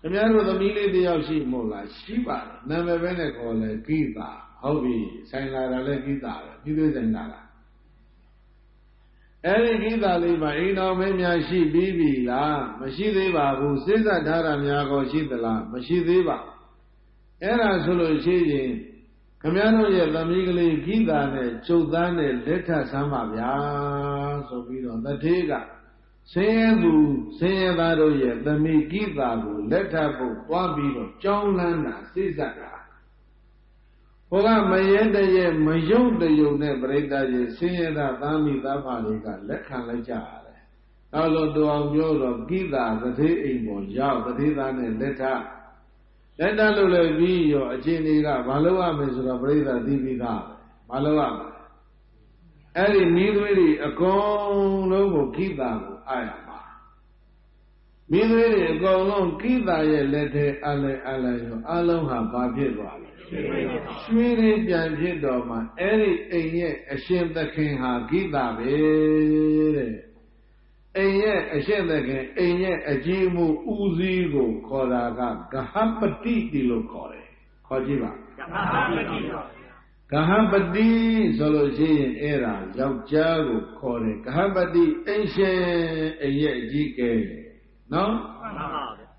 ခင်ဗျားတို့သမီးလေးတယောက်ရှိမို့လားရှိပါနာမည်ပဲနဲ့ခေါ်လဲကိတာဟုတ်ပြီဆိုင်လာတာလဲကိတာပဲပြီးသေးဆိုင်လာတာအဲ့ဒီကိတာလေးမှာအိမ်တော်မင်းများရှိပြီးပြီလားမရှိသေးပါဘူးစိတ်သက်ထားတာများကောရှိသလားမရှိသေးပါအဲ့ဒါဆိုလို့ရှိရင်ခမည်းတော်ရဲ့သမီးကလေးကိတာနဲ့ကျုပ်သားနဲ့လက်ထပ်ဆမ်းပါဗျာဆိုပြီးတော့တထေးကဆင်းရဲသူဆင်းရဲသားတို့ရဲ့သမီးကိတာကိုလက်ထပ်ဖို့တွားပြီးတော့ကြောင်းလန်းတာစိတ်သက်တာဟိုကမရဲတရဲ့မယုံတယုံနဲ့ပြိတ္တရဲ့ဆင်းရဲသားသားမိသားဖတွေကလက်ခံလိုက်ကြရတယ်နောက်လို့တူအောင်ပြောတော့ကိတာတထေးအိမ်ပေါ်ရောက်တထေးသားနဲ့လက်ထပ်လို့လည်းပြီးရောအချင်းတွေကဘာလို့ရမယ်ဆိုတော့ပြိဿသိပြီးသားဘာလို့ရမလဲအဲ့ဒီမိသွေးတွေအကုန်လုံးကိုကိတာကိုအားရမှာမိသွေးတွေအကုန်လုံးကိတာရဲ့လက်ထဲအလဲရောအလုံးဟာဘာဖြစ်သွားလဲရွှေတွေပြန်ဖြစ်တော့မှအဲ့ဒီအိမ်ရဲ့အရှင်သခင်ဟာကိတာပဲတဲ့အိမ်ရဲ့အရှင်သခင်အိမ်ရဲ့အကြီးမှုဦးစီးကိုခေါ်တာကဂဟပတိတိလို့ခေါ်တယ်ခေါ်ကြည့်ပါဂဟပတိဆိုလို့ရှိရင်အဲ့ဒါယောက်ျားကိုခေါ်တယ်ဂဟပတိအိမ်ရှင်အိမ်ရဲ့အကြီးကဲနော်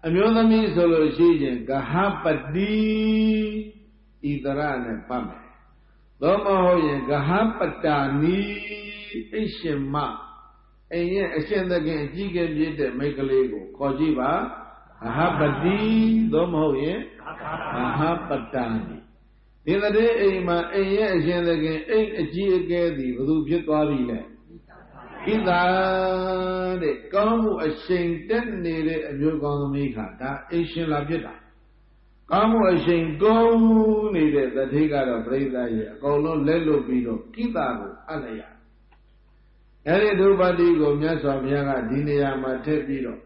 အမျိုးသမီးဆိုလို့ရှိရင်ဂဟပတိဣတရနဲ့ပတ်မယ်သို့မဟုတ်ရင်ဂဟပတာနီအိမ်ရှင်မအိမ်ရဲ့အရှင်သခင်အကြီးကဲပြည့်တဲ့မိန်းကလေးကိုခေါ်ကြည့်ပါဂဟပတိသို့မဟုတ်ရင်ဂဟပတာနီဒီတဲ့အိမ်မှာအိမ်ရဲ့အရှင်သခင်အိမ်အကြီးအကဲသည်ဘယ်သူဖြစ်သွားပြီလဲဣတာတဲ့ကောင်းမှုအရှိန်တက်နေတဲ့အမျိုးကောင်းသမီးခါဒါအိမ်ရှင်လာဖြစ်တာကောင်းမှုအရှိန်ကုန်နေတဲ့တထေးကတော့ပြိဿရဲ့အကုန်လုံးလက်လွတ်ပြီးတော့ဣတာကိုအပ်လိုက်ရအဲ့ဒီဒုပတိကိုမြတ်စွာဘုရားကဒီနေရာမှာထည့်ပြီးတော့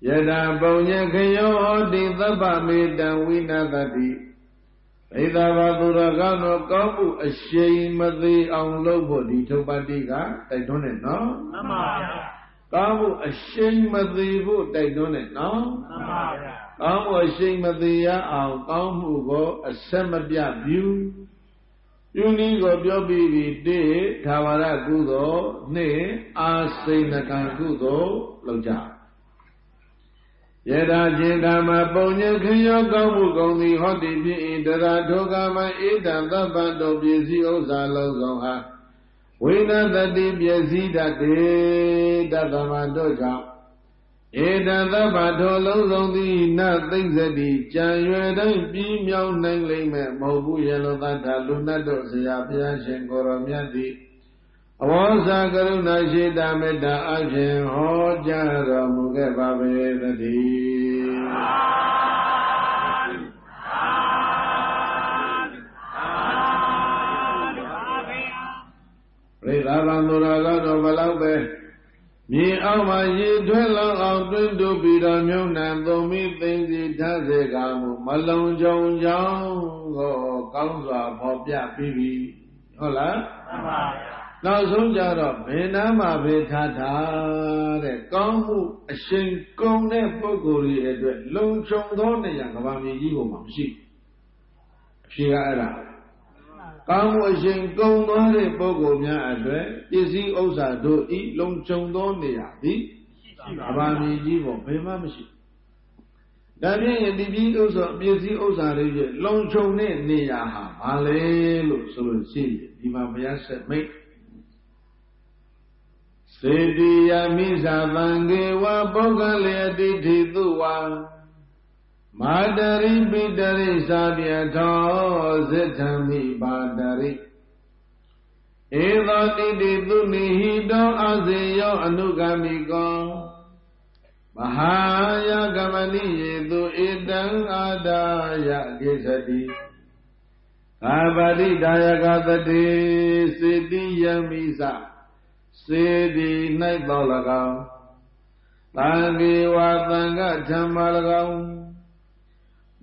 ယထာပုံညခယောဟောတိသဗ္ဗမေတံဝိနသတိဣဒဘာသူရကနောကောင်းမှုအရှိန်မသေးအောင်လုပ်ဖို့ဒီဒုပတိကတိုက်တွန်းတယ်နော်မှန်ပါဗျာကောင်းမှုအရှိန်မသေးဖို့တိုက်တွန်းတယ်နော်မှန်ပါဗျာကောင်းမှုအရှိန်မသေးရအောင်ကောင်းမှုကိုအဆက်မပြပြုပြုနည်းကိုပြောပြီးပြီတိသာဝရကုသိုလ်နှစ်အာစိဏကံကုသိုလ်လောက်ကြယထာခြင်းဓမ္မပုံညခယောကောင်းမှုကောင်းသည်ဟောတိဖြစ်၏တရာဒုက္ခမဧတံသဗ္ဗတောပစ္စည်းဥစ္စာလုံးစုံဟာဝိနသတိပစ္စည်းတတေတသမတို့ကြောင့်ဧတံသဗ္ဗတောလုံးစုံသည်နသိမ့်စတိကြံရွယ်တိုင်းပြီးမြောင်းနိုင်လိမ့်မယ်မဟုတ်ဘူးရေလောသတ္ထလူနတ်တို့ဆရာဘုရားရှင်ကိုရောမြတ်သည်အဝေါဇာကရုဏာရှိတာမေတ္တာအဖြင့်ဟောကြားတော်မူခဲ့ပါပေသတည်းပရိသဗံသူတော်ကောင်းတို့ဘလောက်ပဲမြေအောက်မှာရေထွဲလောင်းအောင်တွင်းတို့ပြီးတော်မြုံနှံသုံးမိသိသိထားစေကမူမလုံကြုံကြောင်းကိုကောင်းစွာဖော်ပြပြီးပြီဟုတ်လားမှန်ပါဗျာနောက်ဆုံးကြတော့ဘယ်နာမှာပဲထားတဲ့ကောင်းမှုအရှိန်ကုန်တဲ့ပုဂ္ဂိုလ်တွေအတွက်လုံခြုံသောနေရာကဘာမြေကြီးပေါ်မှာမရှိအဖြေကအဲ့ဒါကောင်းမှုအရှိန်ကုန်သွားတဲ့ပုဂ္ဂိုလ်များအတွက်ပစ္စည်းဥစ္စာတို့ဤလုံခြုံသောနေရာသည်ကဘာမြေကြီးပေါ်ဘယ်မှမရှိဒါဖြင့်ဒီပစ္စည်းဥစ္စာတွေရဲ့လုံခြုံတဲ့နေရာဟာဘာလဲလို့ဆိုလို့ရှိရင်ဒီမှာဘုရားဆက်မိတ်စေတိယမိဇာသံဃေဝပုဂ္ဂလေအတိဋ္ဌိသုဝါမာတရိပိတရိသာပြထောဇိထံမိပါတရိဧသောတိတိသူနိဟိတောအစေယောအနုဂမိကောမဟာယကမဏိယေသူဧတံအာဒါယကိသတိကာပတိဒါယကသတိစေတိယမိဇစေတီ၌တော်၎င်းသံဃေဝသံဃဓမ္မ၎င်း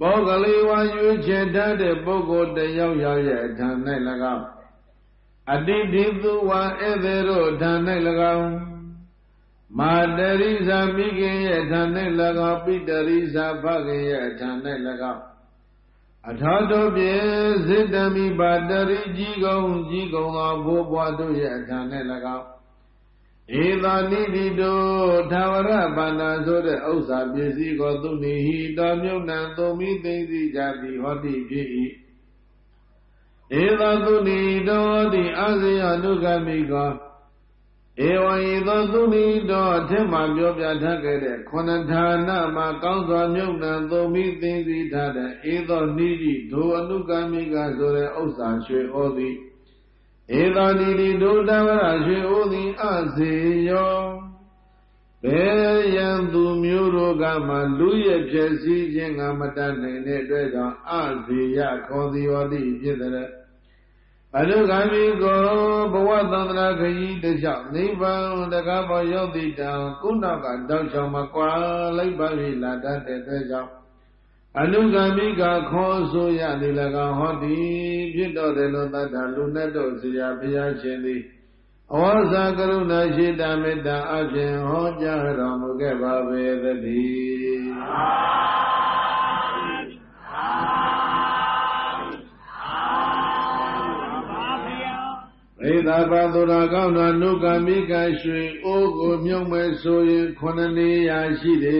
ပုဂ္ဂလိဝါရွေးချယ်တတ်တဲ့ပုဂ္ဂိုလ်တယောက်ယောက်ရဲ့အထံ၌၎င်းအတိတိသူဝါဧည့်သည်တို့အထံ၌၎င်း Madarisa Miki Etane Laga Pitarisa Bhagi Etane Laga Athadopi Zidami Badari Jigong Bobwadu Etane Laga Eva Nidido Tawara Bana Zode Osa Bisi Gotuni Damyuna Tomi Tezi Jati Hoti Ji Eva Tunido Di Asia Nugamika Ewa Eva Tunido Tema Byobya Takede Konatana Ma Kausa Myuna Tomi Tezi Tada Eva Nidi Do Anugamika Zode Osa Shwe Odi Eva Nidi Do Tawara Shwe Odi Asiyo Beyandu Muro Gama Luye Jesi Jenga Matane Nedreja Asiya Kodi Odi Jidere Adugami Go Bawatandra Kayi Desha Niva Dagaba Yodita Kunaka Daksha Makwa Laibavi Lada Deja Anugami Ga Koso Yadilaga Hoti Jito Delo Tata Lunato Siya Pia Shendi Awasa Karuna Shita Metta Ajin Hoja Ramukeba Vedati Eda Badura Gauna Nugamika Shri Ogo Myome Soye Konani Yashide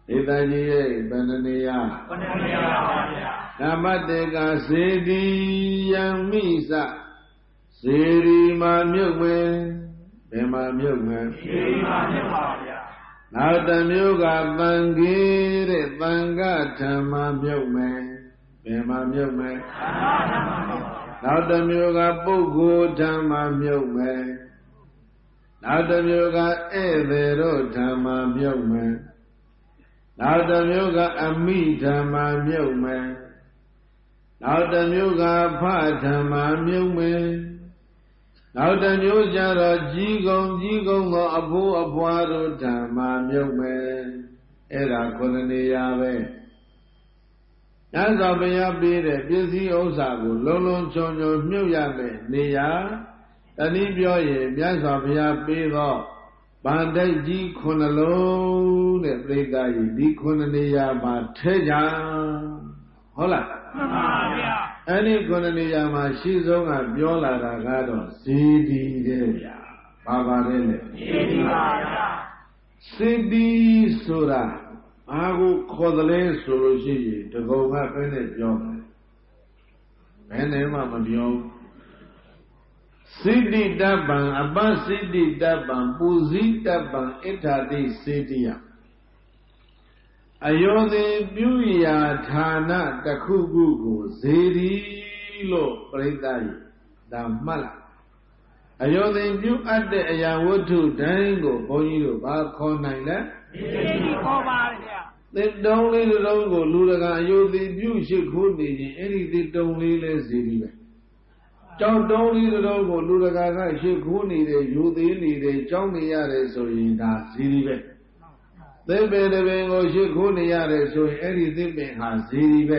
Eda Jiye Bananiya Namateka Sedi Yamisa Seri Ma Myome Bema Myome Nautamyoga Bangire Banga Tama Myome Bema Myome Nautamyoga Pugu Tama Myome Nautamyoga Evero Tama Myome Nautamyoga Ami Tama Myome Nautamyoga Pha Tama Myome Nautamyoga Jigong Go Abu Abuaro Tama Myome Era Kolaniya Ve Nasa Baya Bide Bisi Osago Lolon Chonyo Myuyame Niya Tani Byoye Myasa Baya Bido Bandai Ji Konalo Ne Pregayi Di Konaniya Ma Teja Hola Any Konaniya Ma Shizonga Biola Ragado Sidi Deya Baba Rele Sidi Sura Agu Kodale Soroji, the Goga Bennett Young. Benema Madion Sidi Daban, Abba Sidi Daban, Buzi Daban, Etadi Sidia. Ayode Buya Tana, Takugu, Zedi Lo, Predai, Damala. Ayode Bu at the Ayawotu, Dango, Boyo, Bakona. They don't leave the logo, Lulaga, you the beauty could be anything, don't leave the city. Don't leave the logo, Lulaga, she could need a you the need a Johnny Yare, so in that city. They made a bang or she could Yare, so anything may have city.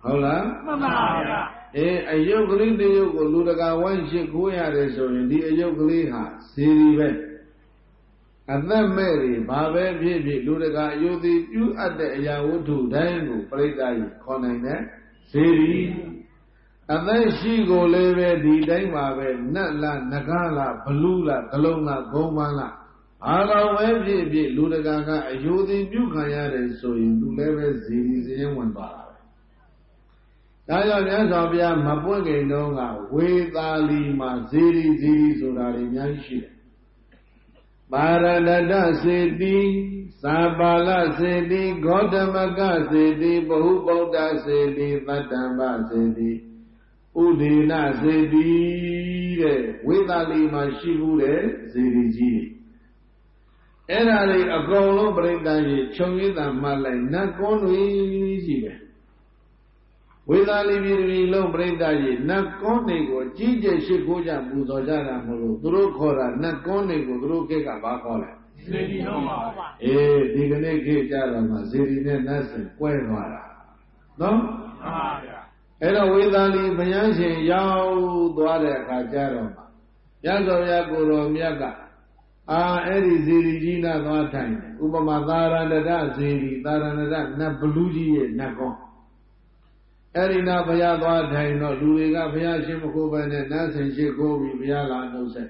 Hola, a yoke leave the yoke, Lulaga, one she could Yare, so in the yoke leave her city. And then Mary, Baba, Bibi, Ludaga, you at the Yawotu, Dango, Predai, Konane, Siri. And then she go live the Daimabe, Natla, Nagala, Balula, Kalona, Gomala. Ala, Bibi, Ludaga, you the Bukayare, so you live Ziri, one bar. Daya Yazabia, Mabuke, Nonga, with Ali, Ziri, so that in Yanshi. Maranada Siddhi, Sabala Siddhi, Gautamaga Siddhi, Bahubodha Siddhi, Vatamba Siddhi, Udina Siddhi, Vidali Mashihure, Siddhi. Erari Agolo Brindai, Chongita Malay, Nakoni Jive. Vidali Lo Brindai, Nakoni, Jija Shikuja, Buzojara Mulu, Drukora, Nakoni, Drukeka Bakola. Digane Jarama, Zirine Nasa, Quenwara. No? Era Vidali Bayansi, Yao, Dware Kajarama. Yago Yaguro Miaga. အဲ့ဒီဇေဒီကြီးနာသွားထိုင်ဥပမာသာရဏတဇေဒီသာရဏတနတ်ဘလူးကြီးရဲ့နတ်ကောအဲ့ဒီနာဘုရားသွားထိုင်တော့လူတွေကဘုရားရှင်မခိုးပဲနဲ့နတ်ဆင်ရှိခိုးပြီးဘုရားလာနှုတ်ဆက်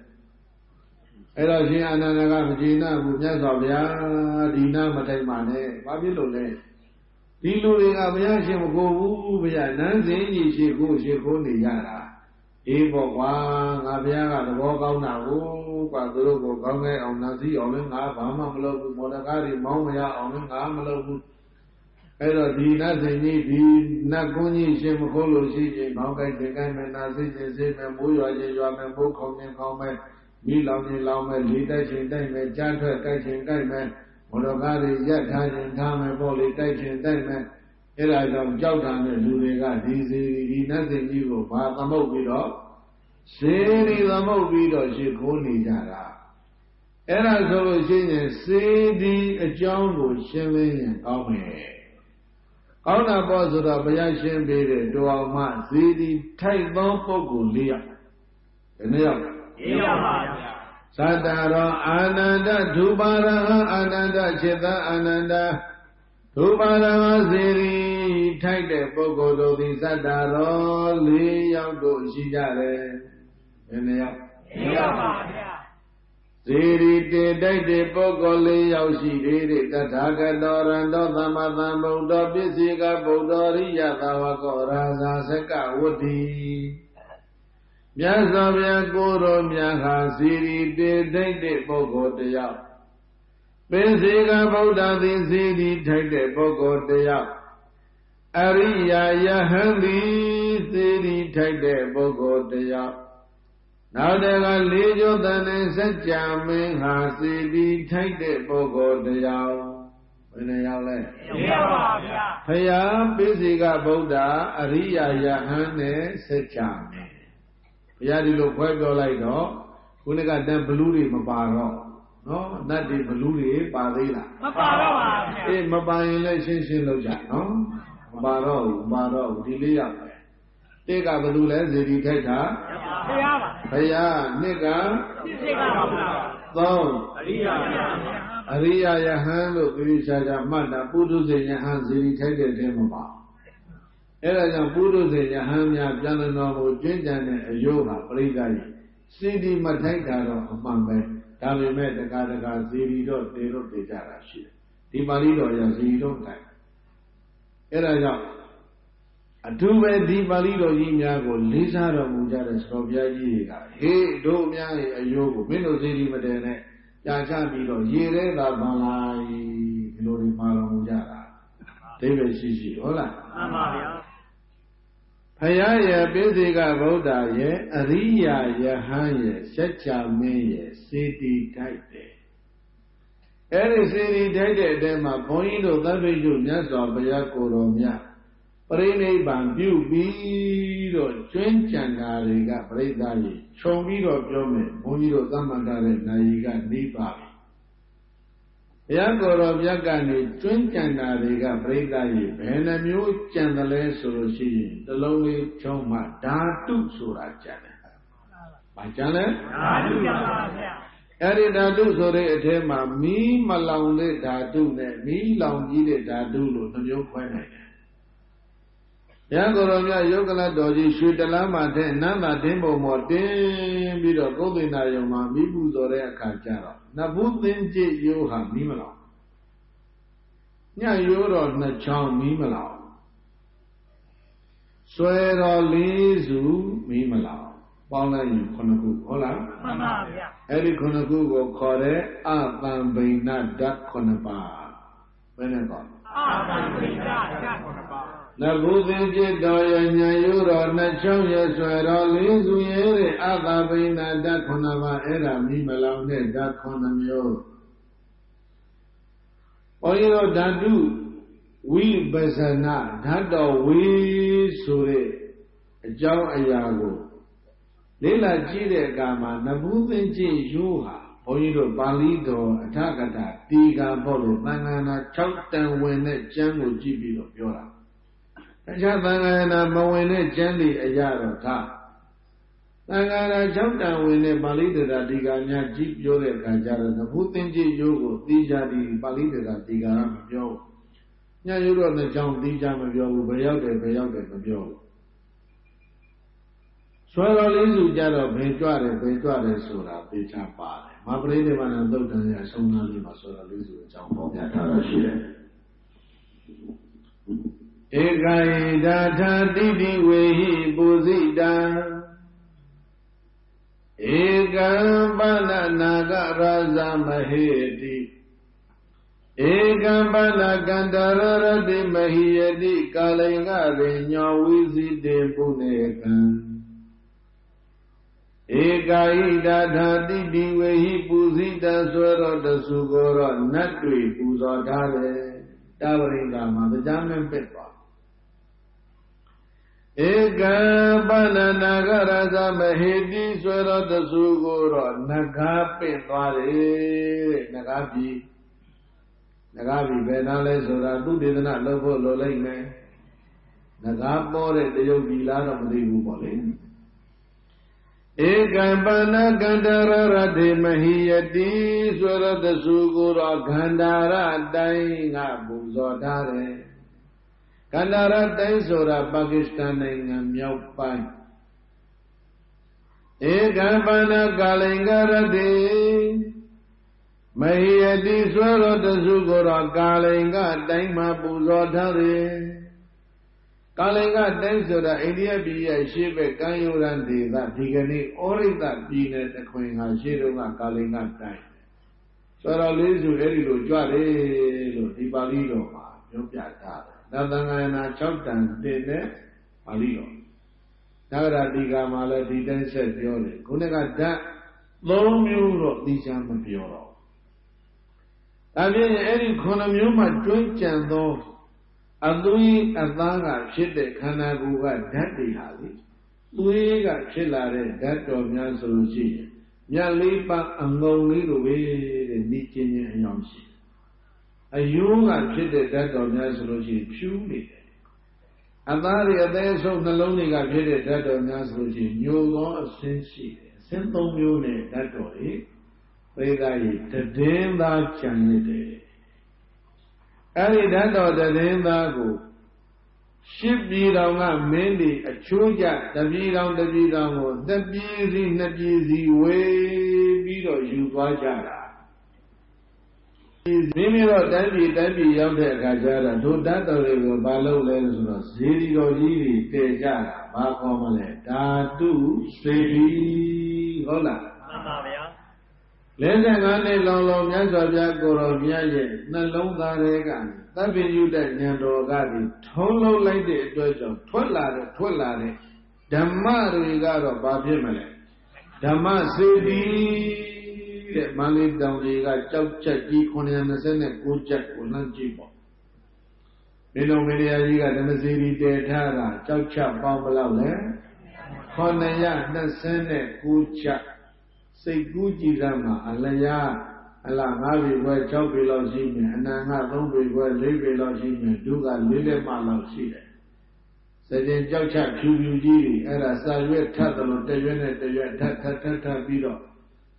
အဲ့တော့ရှင်အာနန္ဒကမကျေနပ်ဘူးမြတ်စွာဘုရားဒီနာမထိုင်ပါနဲ့ဘာဖြစ်လို့လဲဒီလူတွေကဘုရားရှင်မခိုးဘူးဘုရားနန်းစင်ကြီးရှိခိုးနေရတာအေးပေါ့ကွာငါဘုရားကသဘောကောင်းတာကိုကွာသူတို့ကိုကောင်းခဲ့အောင်နာစီအောင်လည်းငါဘာမှမလုပ်ဘူးမော်ဒကားတွေမောင်းမရအောင်လည်းငါမလုပ်ဘူးအဲ့တော့ဒီနတ်စင်ကြီးဒီနတ်ကွန်းကြီးရှင်မခိုးလို့ရှိရင်ခေါင်းကိုက်တင်ကိုက်မယ်နာစိတ်ချင်းစိတ်မယ်မိုးရွာချင်းရွာမယ်မိုးခေါင်းချင်းခေါင်းမယ်မိလောင်ချင်းလောင်မယ်လေတိုက်ချင်းတိုက်မယ်ကြားထွက်တိုက်ချင်းတိုက်မယ်မော်ဒကားတွေရက်ထားချင်းထားမယ်ပေါ့လေတိုက်ချင်းတိုက်မယ်အဲ့ဒါကြောင့်ကြောက်တာနဲ့လူတွေကဒီနတ်စင်ကြီးကိုဘာသမုတ်ပြီးတော့စေရီသမုတ်ပြီးတော့ရှ िख ိုးနေကြတာအဲ့ဒါဆိုလို့ရှိရင်စေဒီအကြောင်းကိုရှင်းလင်းရင်ကောင်းမယ်ကောင်းတာပေါ့ဆိုတော့ဘုရားရှင်းပေးတဲ့တောအောင်မှစေဒီထိုက်သောပုဂ္ဂိုလ်၄ယောက်ဘယ်နှယောက်၄ယောက်ပါဗျာသတ္တရောအာနန္ဒဒုပါရဟအာနန္ဒจิตအာနန္ဒဒုပါရဟစေရီထိုက်တဲ့ပုဂ္ဂိုလ်တို့သည်သတ္တရော၄ယောက်တို့ရှိကြတယ်ဘယ်နှယောက်၄ယောက်ပါဗျာဇေရီတေတိုက်တဲ့ပုဂ္ဂိုလ်၄ယောက်ရှိသေးတယ်တထာဂတောရန္တောသမ္မာသမ္ဗုဒ္ဓပစ္စေကဗုဒ္ဓရိယသာဝကောရာဇာစကဝတ္တိမြတ်စွာဘုရားကိုယ်တော်မြတ်ဟာဇေရီတေတိုက်တဲ့ပုဂ္ဂိုလ်တယောက်ပစ္စေကဗုဒ္ဓသည်ဇေရီထိုက်တဲ့ပုဂ္ဂိုလ်တယောက်အရိယာယဟံသည်ဇေရီထိုက်တဲ့ပုဂ္ဂိုလ်တယောက်နောက်တကလေးကျိုးတန်တဲ့စัจ जा မင်းဟာစေတီထိုက်တဲ့ပုဂ္ဂိုလ်တယောက်ဘယ်နှယောက်လဲ၄ယောက်ပါဗျာဘုရားပိစိကဗုဒ္ဓအရိယာယဟန်နဲ့စัจ जा မင်းဘုရားဒီလိုခွဲပြောလိုက်တော့ခုနကတန်ဘလူးတွေမပါတော့နော်နတ်တွေဘလူးတွေပါသေးလားမပါတော့ပါဗျာအေးမပါရင်လည်းရှင်းရှင်းလုပ်ကြနော်မပါတော့ဘူးဒီလေးယောက်ပဲတိကဘလူးလဲဇေဒီထိုက်တာဘုရားပါဘုရားနှစ်ကစိတ်ကပါဘုရားသုံးအရိယာယဟန်လို့ပြိဿာမှတ်တာပုထုဇဉ်ယဟန်ဇေဒီထိုက်တဲ့တဲမှာပါအဲ့ဒါကြောင့်ပုထုဇဉ်ယဟန်များပြန်လည်တော်ကိုကျင့်ကြံတဲ့အယုဟာပရိသတ်ကြီးစေတီမထိုက်တာတော့အမှန်ပဲဒါပေမဲ့တကာဇေဒီတော့တေတော့တေကြတာရှိတယ်ဒီပါဠိတော်ရဇေဒီတော့တိုင်အဲ့ဒါကြောင့်အထူးပဲဒီပါဠိတော်ကြီးများကိုလေးစားတော်မူကြတဲ့သောဘုရားကြီးတွေကဟေးတို့များရဲ့အယိုးကိုမင်းတို့စေတီမတည်နဲ့ကြာချပြီးတော့ရေထဲသာပန်လိုက်ဒီလိုတွေမှာတော်မူကြတာဒိဗ္ဗေရှိဟုတ်လားမှန်ပါဗျာဘုရားရဲ့ပိစိကဗုဒ္ဓရဲ့အရိယာယဟန်ရဲ့စัจ जा မင်းရဲ့စေတီထိုက်တယ်အဲ့ဒီစေတီထိုက်တဲ့အထဲမှာဘုန်းကြီးတို့သဗ္ဗိတုမြတ်စွာဘုရားကိုယ်တော်မြတ်ပရိနိဗ္ဗာန်ပြုပြီးတော့ကျွင်းကြံတာတွေကပြိဿကြီးခြုံပြီးတော့ပြောမယ်ဘုန်းကြီးတို့သတ်မှတ်ထားတဲ့နိုင်ကနေပါပြီဘုရားကိုယ်တော်မြတ်ကနေကျွင်းကြံတာတွေကပြိဿကြီးဘယ်နှမျိုးကြံတယ်လဲဆိုလို့ရှိရင်တလုံးလေးခြုံမှဓာတုဆိုတာကြံတယ်။ဘာကြံလဲဓာတုပါဗျာအဲ့ဒီဓာတုဆိုတဲ့အထဲမှာမီးမလောင်တဲ့ဓာတုနဲ့မီးလောင်ကြီးတဲ့ဓာတုလို့နှမျိုးခွဲနိုင်တယ်ဘုရားကိုယ်တော်မြတ်ယုတ်ကလတော်ကြီးရွှေတလမ်းမှာတဲ့နန္တာတင်းပုံပေါ်တင်းပြီးတော့ကုသိဏယုံမှာမိပူဇော်တဲ့အခါကျတော့နတ်ဘူးသင်္ကြစ်ရိုးဟာမီးမလောင်ညရိုးတော်နှစ်ချောင်းမီးမလောင်ဆွဲတော်လေးစုမီးမလောင်ပေါင်းလိုက်ရင်ခုနှစ်ခုဟုတ်လားမှန်ပါဗျာအဲ့ဒီခုနှစ်ခုကိုခေါ်တဲ့အတံဗိဏဓာတ်ခုနှစ်ပါးဘယ်နဲ့ကောအတံဗိဏဓာတ်ခုနှစ်ပါးနဗုသင်္จิตတော်ရဲ့ဉာဏ်ရိုးတော်နှစ်ချောင်းရဲ့ဆွဲတော်လေးစုရဲ့တဲ့အတံဗိဏဓာတ်ခုနှစ်ပါးအဲ့ဒါမီးမလောင်တဲ့ဓာတ်ခုနှစ်မျိုးဘုန်းကြီးတို့ဓာတုဝိပဿနာဓာတ်တော်ဝေဆိုတဲ့အကြောင်းအရာကိုလေ့လာကြည့်တဲ့အခါမှာနဗုသင်္จิตရိုးဟာဘုန်းကြီးတို့ပါဠိတော်အထကထာတီဃာဖို့လို့သံဃာနာ6တန်ဝင်တဲ့ကျမ်းကိုကြည့်ပြီးတော့ပြောတာတခြားသံဃာနာမဝင်တဲ့ကျမ်းတွေအရာတော့ဒါဘ သံဃာရာ၆တန်ဝင်တဲ့ပါဠိတရားဒီကများကြည့်ပြောတဲ့အခါကျတော့သဘုသင်္ကြည်ရိုးကိုသိကြသည်ပါဠိတရားဒီကမပြောဘူးညရိုးတော့နှစ်ချောင်းသိကြမပြောဘူးဘယ်ရောက်တယ်မပြောဘူးဆွဲတော်လေးစုကြတော့ဘယ်ကြွတယ်ဆိုတာသိချပါတယ်မပရိသေဝနာသုတ်တန်ရဆုံးသားလေးမှာဆွဲတော်လေးစုအကြောင်းပေါ်ပြထားတာရှိတယ်ဧကံဒါထာတိတိဝေဟိပုဇိတံဧကံပါဏနာဂရာဇမဟေတိဧကံပါဏကန္တရရတိမဟိယတိကာလိင်္ဂရိညောဝိဇိတေပုနေကံဧကာဟိဒါထာတိတိဝေဟိပုဇိတံဆွဲတော်တဆူကိုတော့နတ်တွေပူဇော်ထားတယ်တဝရိကမှာတရားမပစ်ပါဧကံပါဏနာဂရသမဟေတိဆွေတော်တဆူကိုတော့နဂါပင့်သွားတယ်နဂါပြီဘယ်နာလဲဆိုတာသူဒေသနာလုပ်ဖို့လိုလိုက်မယ်နဂါပေါ်တဲ့တရုပ်ပြီလားတော့မသိဘူးပေါ့လေဧကံပါဏကန္တရရတိမဟိယတိဆွေတော်တဆူကိုတော့ခန္ဓာရတိုင်းကပူဇော်ထားတယ်ကန္တာရတိုင်းဆိုတာပါကစ္စတန်နိုင်ငံမြောက်ပိုင်းဧကံပါဏကာလိင်္ဂရတိမဟိယတိဆွဲတော်တစုကိုတော့ကာလိင်္ဂတိုင်းမှာပူဇော်ထားတယ်ကာလိင်္ဂတိုင်းဆိုတာအိန္ဒိယပြည်ရဲ့ရှေ့ဘက်ကမ်းရိုးတန်းဒေသဒီကနေ့ဩရိတပြည်နယ်တခွင်ဟာရှေ့တုန်းကကာလိင်္ဂတိုင်းဆိုတော့လေးစုအဲ့ဒီလိုကြွတယ်လို့ဒီပါဠိတော်မှာပြောပြထားတယ်သံဃာနာ6တန်တင်တဲ့ပါဠိတော်သဂရတိကာမှာလည်းဒီတိုင်းဆက်ပြောတယ်ခုနကဓာတ်3မျိုးတော့သိချမ်းမပြောတော့ဒါဖြင့်အဲ့ဒီ9မျိုးမှတွင်းကြံသောအသွေးအသားကဖြစ်တဲ့ခန္ဓာကိုယ်ကဓာတ်တွေဟာလေသွေးကဖြစ်လာတဲ့ဓာတ်တော်များဆိုလို့ရှိရင်မြတ်လေးပါအငုံလေးလိုပဲတဲ့ဤချင်းချင်းအယောင်ရှိအယိုးကဖြစ်တဲ့ဓာတ်တော်များဆိုလို့ရှိရင်ဖြူးနေတယ်အသားတွေအသေးဆုံးနှလုံးတွေကဖြစ်တဲ့ဓာတ်တော်များဆိုလို့ရှိရင်ညိုသောအဆင်းရှိတယ်အဆင်း3မျိုးနဲ့ဓာတ်တော်တွေသေသာကြီးတည်င်းသားကြံနေတယ်အဲ့ဒီဓာတ်တော်တည်င်းသားကို10ပြည်တော်ကမင်းတွေအချိုးကျတပြည်တော်ကိုတပြည်စီ2ပြည်စီဝေပြီးတော့ယူသွားကြတာမိမိတို့တိုင်းပြည်ရောက်တဲ့အခါကျတော့ဒုတတ်တော်တွေကိုမလုပ်လဲဆိုတော့ဇေဒီတော်ကြီးတွေတည်ကြတာဘာခေါ်မလဲဓာတုစေတီဟုတ်လားမှန်ပါဗျာ55နှစ်လောင်မြတ်စွာဘုရားကိုတော်မြတ်ရဲ့နှလုံးသားတွေကသဗ္ဗညုတဉာဏ်တော်ကဒီထုံးလုံးလိုက်တဲ့အတွက်ကြောင့်ထွက်လာတဲ့ဓမ္မတွေကတော့ဘာဖြစ်မလဲဓမ္မစေတီတဲ့မန္လေးတောင်ကြီးကကြောက်ချက်ကြီး929ချက်ကိုလှမ်းကြည့်ပေါ့ဒီလိုမေရကြီးကဓမ္မစီရီတည်ထားတာကြောက်ချက်ပေါင်းဘယ်လောက်လဲ929ချက်စိတ်ကူးကြည်ရမှာအလျာ5ပေခွဲ6ပေလောက်ရှိမယ်အနန္က3ပေခွဲ4ပေလောက်ရှိမယ်ဒုက4လက်မလောက်ရှိတယ်စကြင်ကြောက်ချက်ဖြူကြီးတွေအဲ့ဒါစာရွက်ထပ်တယ်လို့တရွက်နဲ့တရွက်ထပ်ပြီးတော့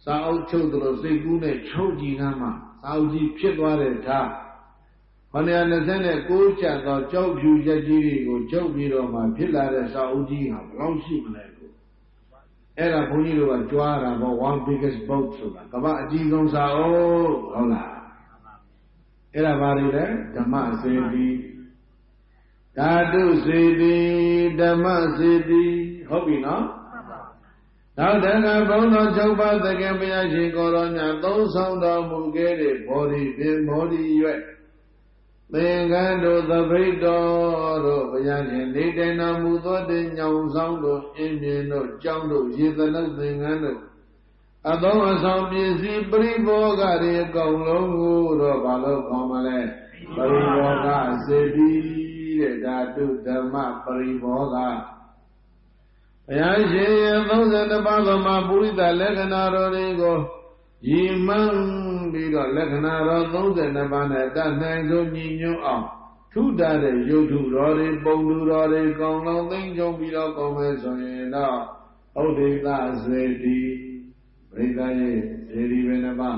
စာအုပ်ချုပ်တယ်လို့စိတ်ကူးနဲ့ချုပ်ကြည်နာမှာစာအုပ်ကြီးဖြစ်သွားတဲ့ထား929ချက်သောကြောက်ဖြူချက်ကြီးတွေကိုချုပ်ပြီးတော့မှဖြစ်လာတဲ့စာအုပ်ကြီးဟာဘယ်လောက်ရှိမလဲအဲ့ဒါဘုန်းကြီးတို့ကကြွားတာပေါ့ one biggest book ဆိုတာကမ္ဘာအကြီးဆုံးစာအုပ်ဟုတ်လားအဲ့ဒါဘာတွေလဲဓမ္မစေတီဓာတုစေတီဓမ္မစေတီဟုတ်ပြီနော်နောက်တခါဘုန်းတော်6ပါးသခင်ဘုရားရှင်ကိုရောမြတ်သုံးဆောင်တော်မူခဲ့တဲ့ဘောဓိပင်ဘောဓိရွက်သင်္ကန်းတို့သပိတ်တော်တို့ဘုရားရှင်နေတိုင်တော်မူသောတဲ့ညောင်ဆောင်တို့အင်းမြင်တို့ကြောင်းတို့ရေသနုပ်သင်္ကန်းတို့အသောအဆောင်ပစ္စည်းပရိဘောဂတွေအကုန်လုံးကိုတော့ဘာလို့ခေါ်မလဲပရိဘောဂစေတီတဲ့ဓာတုဓမ္မပရိဘောဂဘုရားရှင်ရဲ့32ပါးသောမှာပုရိသလက္ခဏာတော်တွေကိုရည်မှန်းပြီးတော့လက္ခဏာတော်32ပါးနဲ့တတ်နိုင်ဆုံးညီညွတ်အောင်ထုတာတဲ့ရုပ်ထုတော်တွေပုံသူတော်တွေကောင်းလုံးသိမ့်ကြုံပြီးတော့ကောင်းမယ်ဆိုရင်တော့ Udita Zedi Britaye Zedi Venaba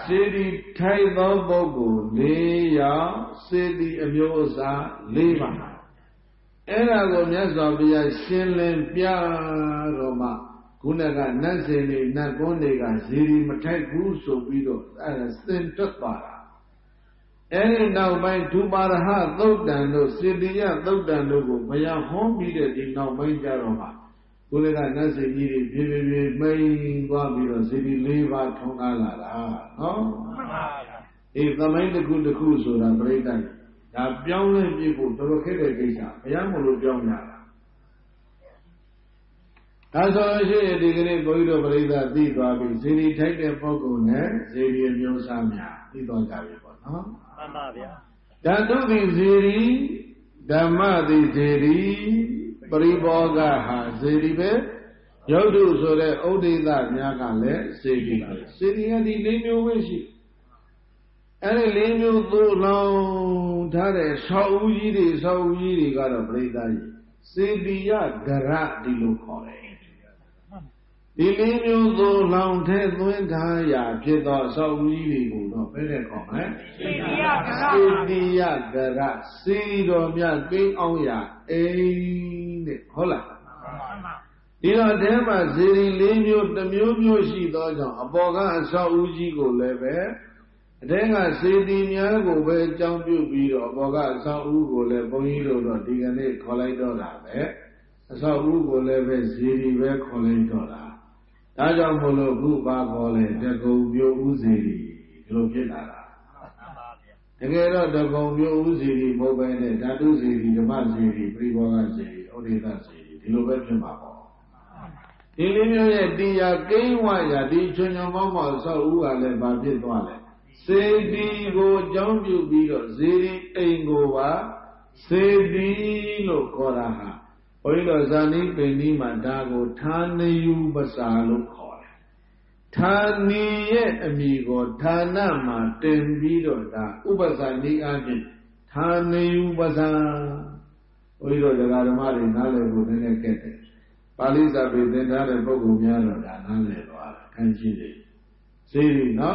Zedi Taido Bogo Leya Zedi Amyosa Leva Era Gomyazabia Shinlen Pia Roma Kunaga Nazini Nagondega Zedi Matagu so Vido as Thin Tutbara Any now by two baraha, Lodano, Sidia, Lodano, Maya home needed now my Jaroma. Kulera Nasi, may Wabiro, City, Leva, Tongala, no? If the mind the good Kuso and Braytan, that young people to locate a Gisa, Yamulu Jomna. As I say, the great boy of Brayda, the Babi, City, take a poco, City and Yosamia, the don't have it, no? Dadu di ziri, Dhamma di ziri, Pariboga ha ziri be, Yodu sore Udita Nyakale, Siri. Siri adi linyu wishi. Any linyu do long tare, so ujiri got a Brayda. Siriya Gara di Lukore. The linyu do long ten wintaya, Pita, so ujiri go, very common. Sidiya Gara, Sidomia, King Oya, Hola. Ila Dema, Ziri, Linyo, the Mushi Dojo, Aboga, Sa Uji go leve. Then I say the Nyago, where jump you beat, Aboga, Sa Ugo, Lebonito, Digane, Colidora, Sa Ugo leve, Ziri, where Colidora. Tajamolo, Buba, Gole, Dago, Uziri, Lokitara. Again, the Gomyo Uziri, Mobile, Dadu Ziri, the Maziri, Priboga Ziri, Odita Ziri, the Lobetrimabo. Illuminate the Gaywaya, the Junior Mama, so who are led by Bitwale. Say the go jump you be Ziri, Angova, say the no Koraha. Oilo Zani, Penima, Dago, Tani, you Basalo. Tani amigo, Tanama, Tembido, Ubasani Agin, Tani Ubasa. Oido the Garamari, Nale, would get it. Palisa be then had a Bogumiano, Nale, can she? Siri, no?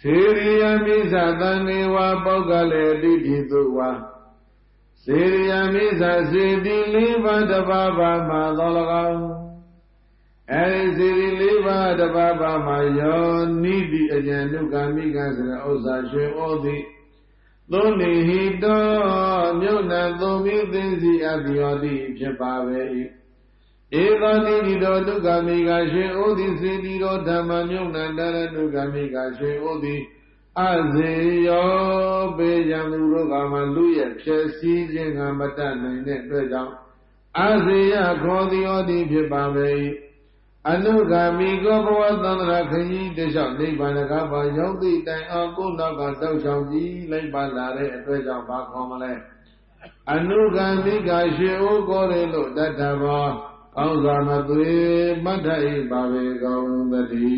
Siri Amisa, Daniwa, Bogale, Didua. Siri Amisa, Sidi, Liva, the Baba, Madolaga. And Siri Liva the Baba Mayo needy again Nukamigas and Osashe Odi. Lonely he don't Yona Domi Dinzi at the Odi Chepave. Eva Nido Nukamigashe Odi Sidi Rotamanuna Dara Nukamigashe Odi. Azeyo Bejamurugama Luya Chesi Jengamatan in that Azeya Kodi Odi Chepave. Anugami Gopawatana Kani, the shop, Nibanagaba, Yogi, Akuna, Dauji, Lake Bandare, Treasure Park Homale. Anugami Gashi, Gorelo, that Tava, Auzamatu, Matai, Babe, Gaundi.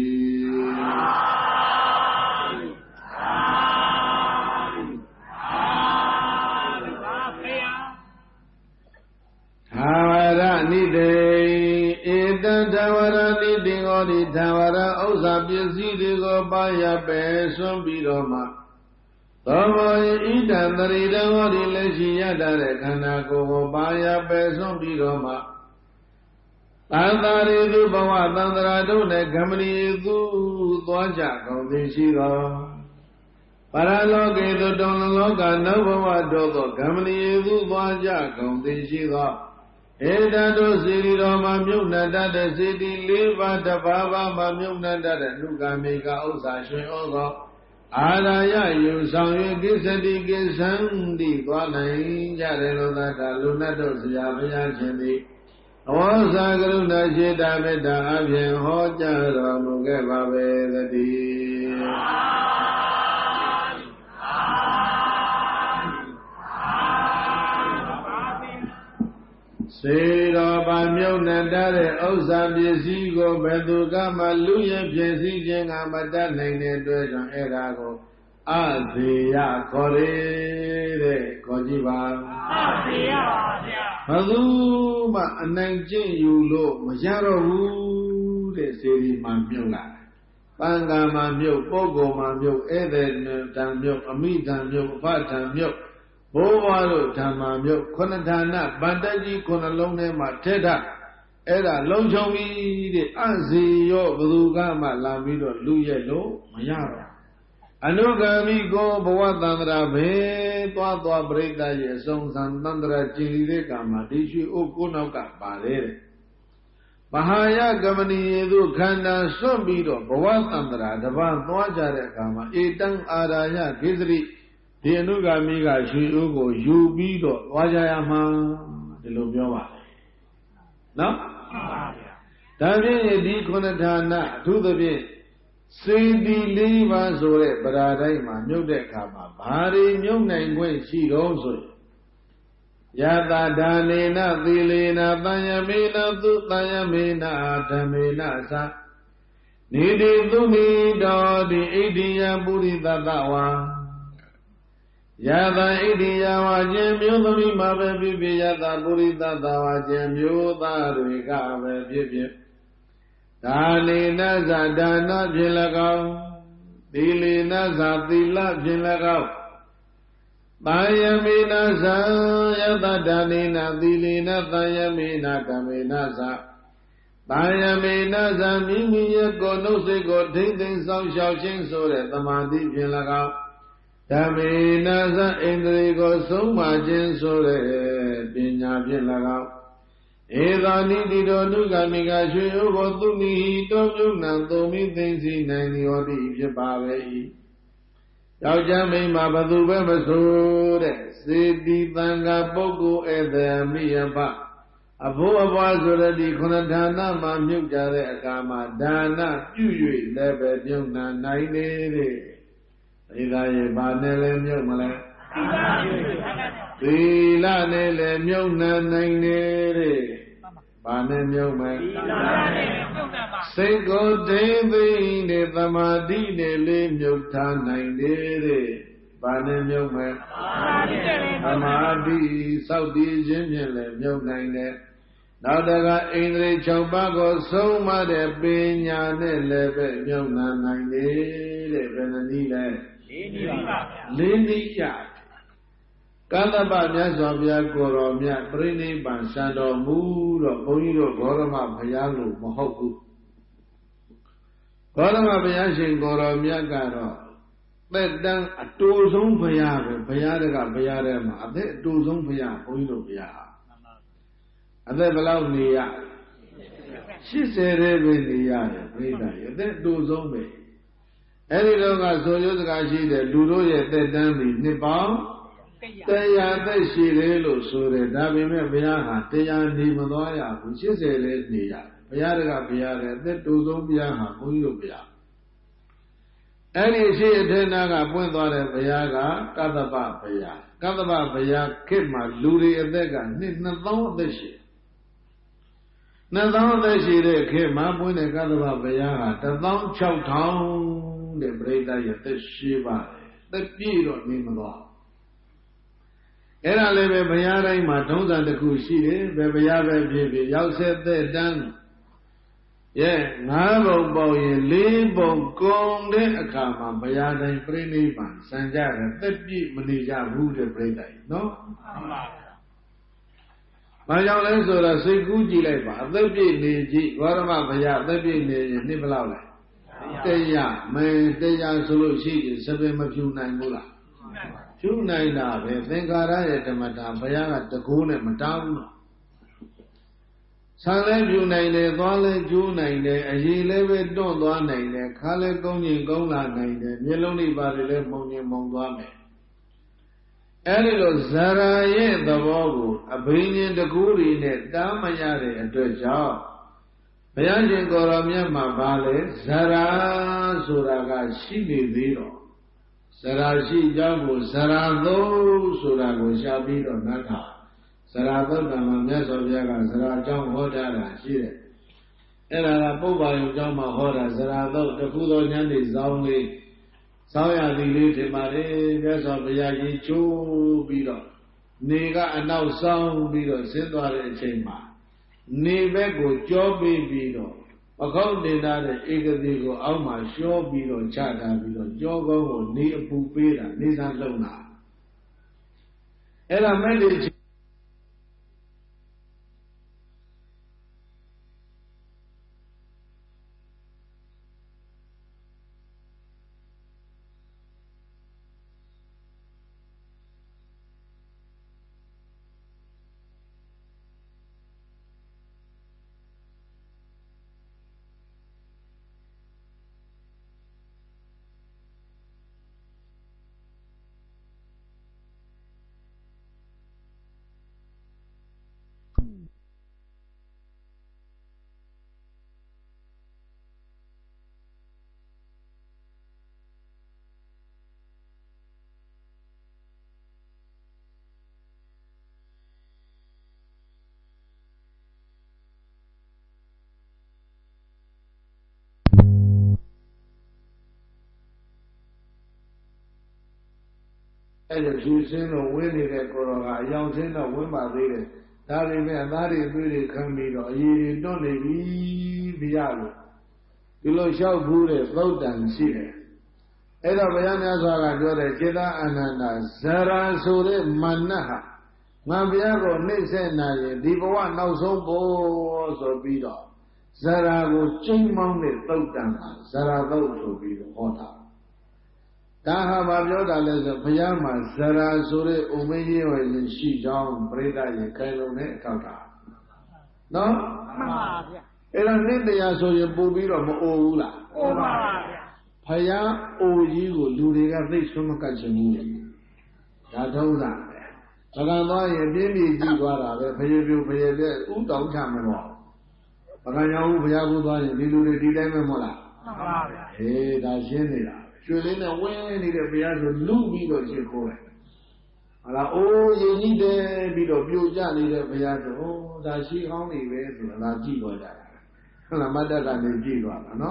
Havara Nide. Tawara Niding or the Tawara Osabizigo Baya Besom Bidoma. Tomo Ida the Rida or the Lesia Kanako Baya Besom Bidoma. Tandari do Bawa Tandra do the Gamri do Dwaja of the Shiro. Paralogue the Donologa Nova Dodo Gamri do Dwaja of the Shiro. Edado Siri Roma Muna the city live the Baba Mamuna the Nugamika Osashi Ogo. Araya, you sang you Gisadi Gisandi, Guanay, Jarelo, that Lunado Siavia Chendi. Osagruna Jeda Meda Avian Hoja Ramugeva the Sera Bamyona Dare Osabizigo Beduga Maluya Jesi Jengamada Nene Dwejan Erago Asia Kore Kojiba Madhu ma anangin yulo majaro hu de seri ma myola. Panga ma myo, pogo ma myo, ede dan myo, ami dan myo, fa dan myo, bowalo dhamma myo, konadana, bandaji konalone ma teda. Era long chongi de ansi yo buduga ma lamido luye lo mayaro. Anugami go bawatandra be twa breda ye song san tandra chili de kama dishu ukunauka pare. Mahaya gamani yedu khanda sombido bawatandra daba twa jare kama etang araya kisri di anugami ga shui ugo yubido wajayama dilo pyo ba. No? David di konadana to the bit. Sindi Liva Zore, Bradima, Mudekama, Bari, Mune, she also. Yada Danina, Vilina, Tayamina, Tayamina, Tamina, Sa. Nidi Dumi, Dodi, Idia, Burida, Dawa. Yada Idia, Jemu, Maba, Bibi, Yada, Burida, Dawa, Jemu, Riga, Bibi. Dani naza dana jilagao, dili naza dila jilagao. Tayami naza yada dani na dili na tayami na kami naza. Tayami naza mimi yako no se go ting ting sao xiao ching so de tamadi jilagao. Tami naza indri go suma ching so de pinya jilagao. Eda niti do nugamiga shuyo go tumi do yuna tumi thinsi nani odi pipavei. Yaujami ma badube masure siddhi tanga poku ede miyapa. Abu abazure di kunadana ma myukjare akama dana pyuyui lebe myukna nainere. Eda ye banele myukmale. Sila nele myukna nainere. Bane myukme. Seko devi ne tamadi ne le myukta nainere. Bane myukme. Tamadi saudi jimyele myuk naine. Nautaga indri chaupago soma de pinya ne lebe myukna nainere. Benani le. Lini ya. Kadaba Myaswa Bhaya Goro Mya Prinipan Sando Muro Bhunjiro Gorama Bhaya Lu Mahoku Gorama Bhaya Shin Goro Mya Garo Tedang Atuzung Bhaya Bhaya Daga Bhaya Rema Ate Atuzung Bhaya Bhunjiro Bhaya Ate Balau Niya Shisere Niya Prina Ate Atuzung Bhaya Eri Loga Soyoska Shide Luro Ye Tedang Nipao Taya Shirelo Sure, Davime Biaha, Taya Nimadaya, which is a Nia, Biaraga Biara, the Tuzo Biaha, Muyubia. Any she Tenaga Puentore Biaga, Kadaba Bia, Kadaba Bia, Kima, Luri Edega, Nidna the ship. Nathan the Shire came up when a Kadaba Biaga, the long chow town, the Breda, the Shiva, the Piro Nimala. Era lebe Bhayarai ma Tonza de Kushire, Bebayabe Bibi, Yauset de Dan. Ye, Nabo Boy, Libo Gong de Akama, Bayadai Prinipan, Sanjara, Tepi Manija, who the Bredai, no? Mayalan Sora, Seguji Leba, Tepi Niji, Warama Baya, Tepi Nibala. Teya, May Teya Solo Shi, Seven Machuna Mula. Two nine of it, think I Tamata, Bayana, the Kuna, Matan. Sale Junine, Vale Junine, a ye leve don't one nine, Kale Goni Gola nine, Meloni Badile Moni Mongame. Erilo Zara ye the Vogu, a brilliant the Guri net, Damayare, and to job. Bayan Goramyama Vale, Zara Suraga Shibi Viro. Sarashi Jabu Sarado Surago Shabiro Naka Sarado Namanya Soviaga Sarajam Hoda Shire Era Puba Jama Hoda Sarado the Pudo Nandi Zauli Saya Dili Timare Vesa Biagi Chu Biro Nega announce sound beetle, send the chamber. Nebe go job beetle. Account data the Egadigo, Alma, sure beetle, chata beetle, jogo, near pupila, Nisan Luna. And I made it. As you seen or winning that Corona, young sin or win by the that is really coming or you don't need Vialo. You know, shall Buddha, vote and see it. Eda Bayana Zara, Jeda Ananda, Zara Sure Manaha. Mabiago, Nisena, Diva, now so balls or beat off. Zara go chain mounted, vote down, Zara vote will be the water. Taha Babioda les a Payama, Zara Sure, Umeni, and she John, Breda, and Kailone, Tata. No? And I think they are so you booby or Oula. Paya, oh, you do they have this from a catching. That's all that. But I'm not a baby, Giguara, Payabu, who don't come at all. But I know Payabu, and you do the Demola. Hey, that's in Surely, when it appears to Luby or Chico. Oh, you need a bit of you, Johnny, the Piazza. Oh, that she only wears a Gigo. And a mother than the Gigo, no?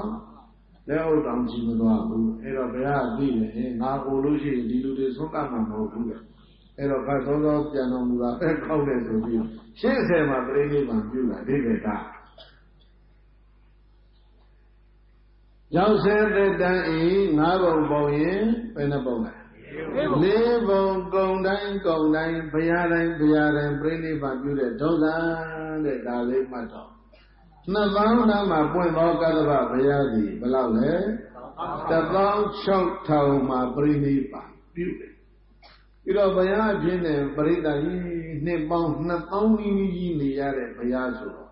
They all don't see the dog. Erobea, and now Olushi, you do this one. Erobea, Piano, Counted to you. She said, my brain and you, I did it. Young said that Nabo Boyen, Penabona. Live on Gondine, Payada, Brainy Babuda, Dola, the Dali Mato. Navana, my point of Gadaba, Payadi, below there. The long short town, my Brainy Babuda. You know, Bayajin and Brida, Nepon, not only in the Yare Payazo.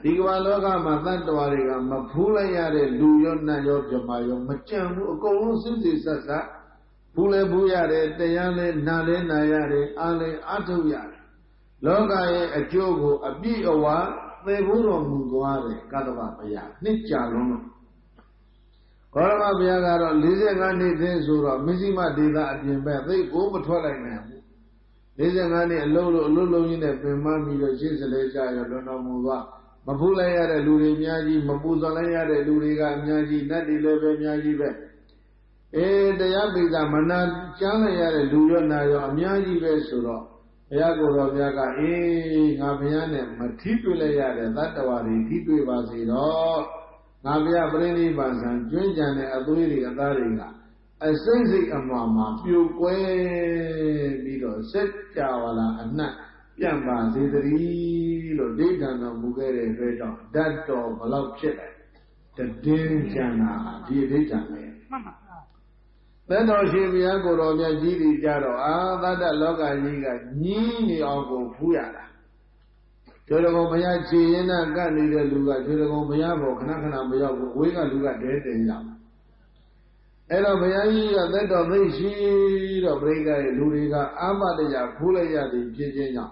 Igualoga Matantawariga, Mapula Yare, Luyon, Nayo, Jamayo, Machamu, Golo Sinti Sasa, Pule Buyare, Tayale, Nale, Nayare, Ale, Atuyare. Loga a Jogo, a Biowa, they Buro Munguare, Katavapaya, Nichalo. Korama Biagaro, Lizangani, Zura, Mizima Dida at Yemba, they go but what I am. Lizangani, Lolo in a Pimami, Chisaleja, Lonamuva. Mapula yare luri miyaji, mapuzala yare luri ga miyaji, nati lebe miyaji be. Daya bida mana chana yare luyo na yo miyaji be suro. Daya goro miyaga, ngabiyane matipule yare, tatawari, tipwe basi ro. Ngabiya preni basan, junjane atuiri atari ga. Asensi amama, piu kwe, bido, setja wala anak. Yamba Zidri, Lodegana Mugere Redo, that dog, Malak Chile, the Dinjana, Diditane. Then Oshibiago Romia Gidi Jaro, that Loga Liga, Nini Ogo Puyara. Jorokomaya China, Gani de Luga, Jorokomayabo, Kanakana Mayago, Wiga Luga, dead and young. Elobayai, that of the sheet of Rega, Luriga, Amadea, Pulaya, the Jijina.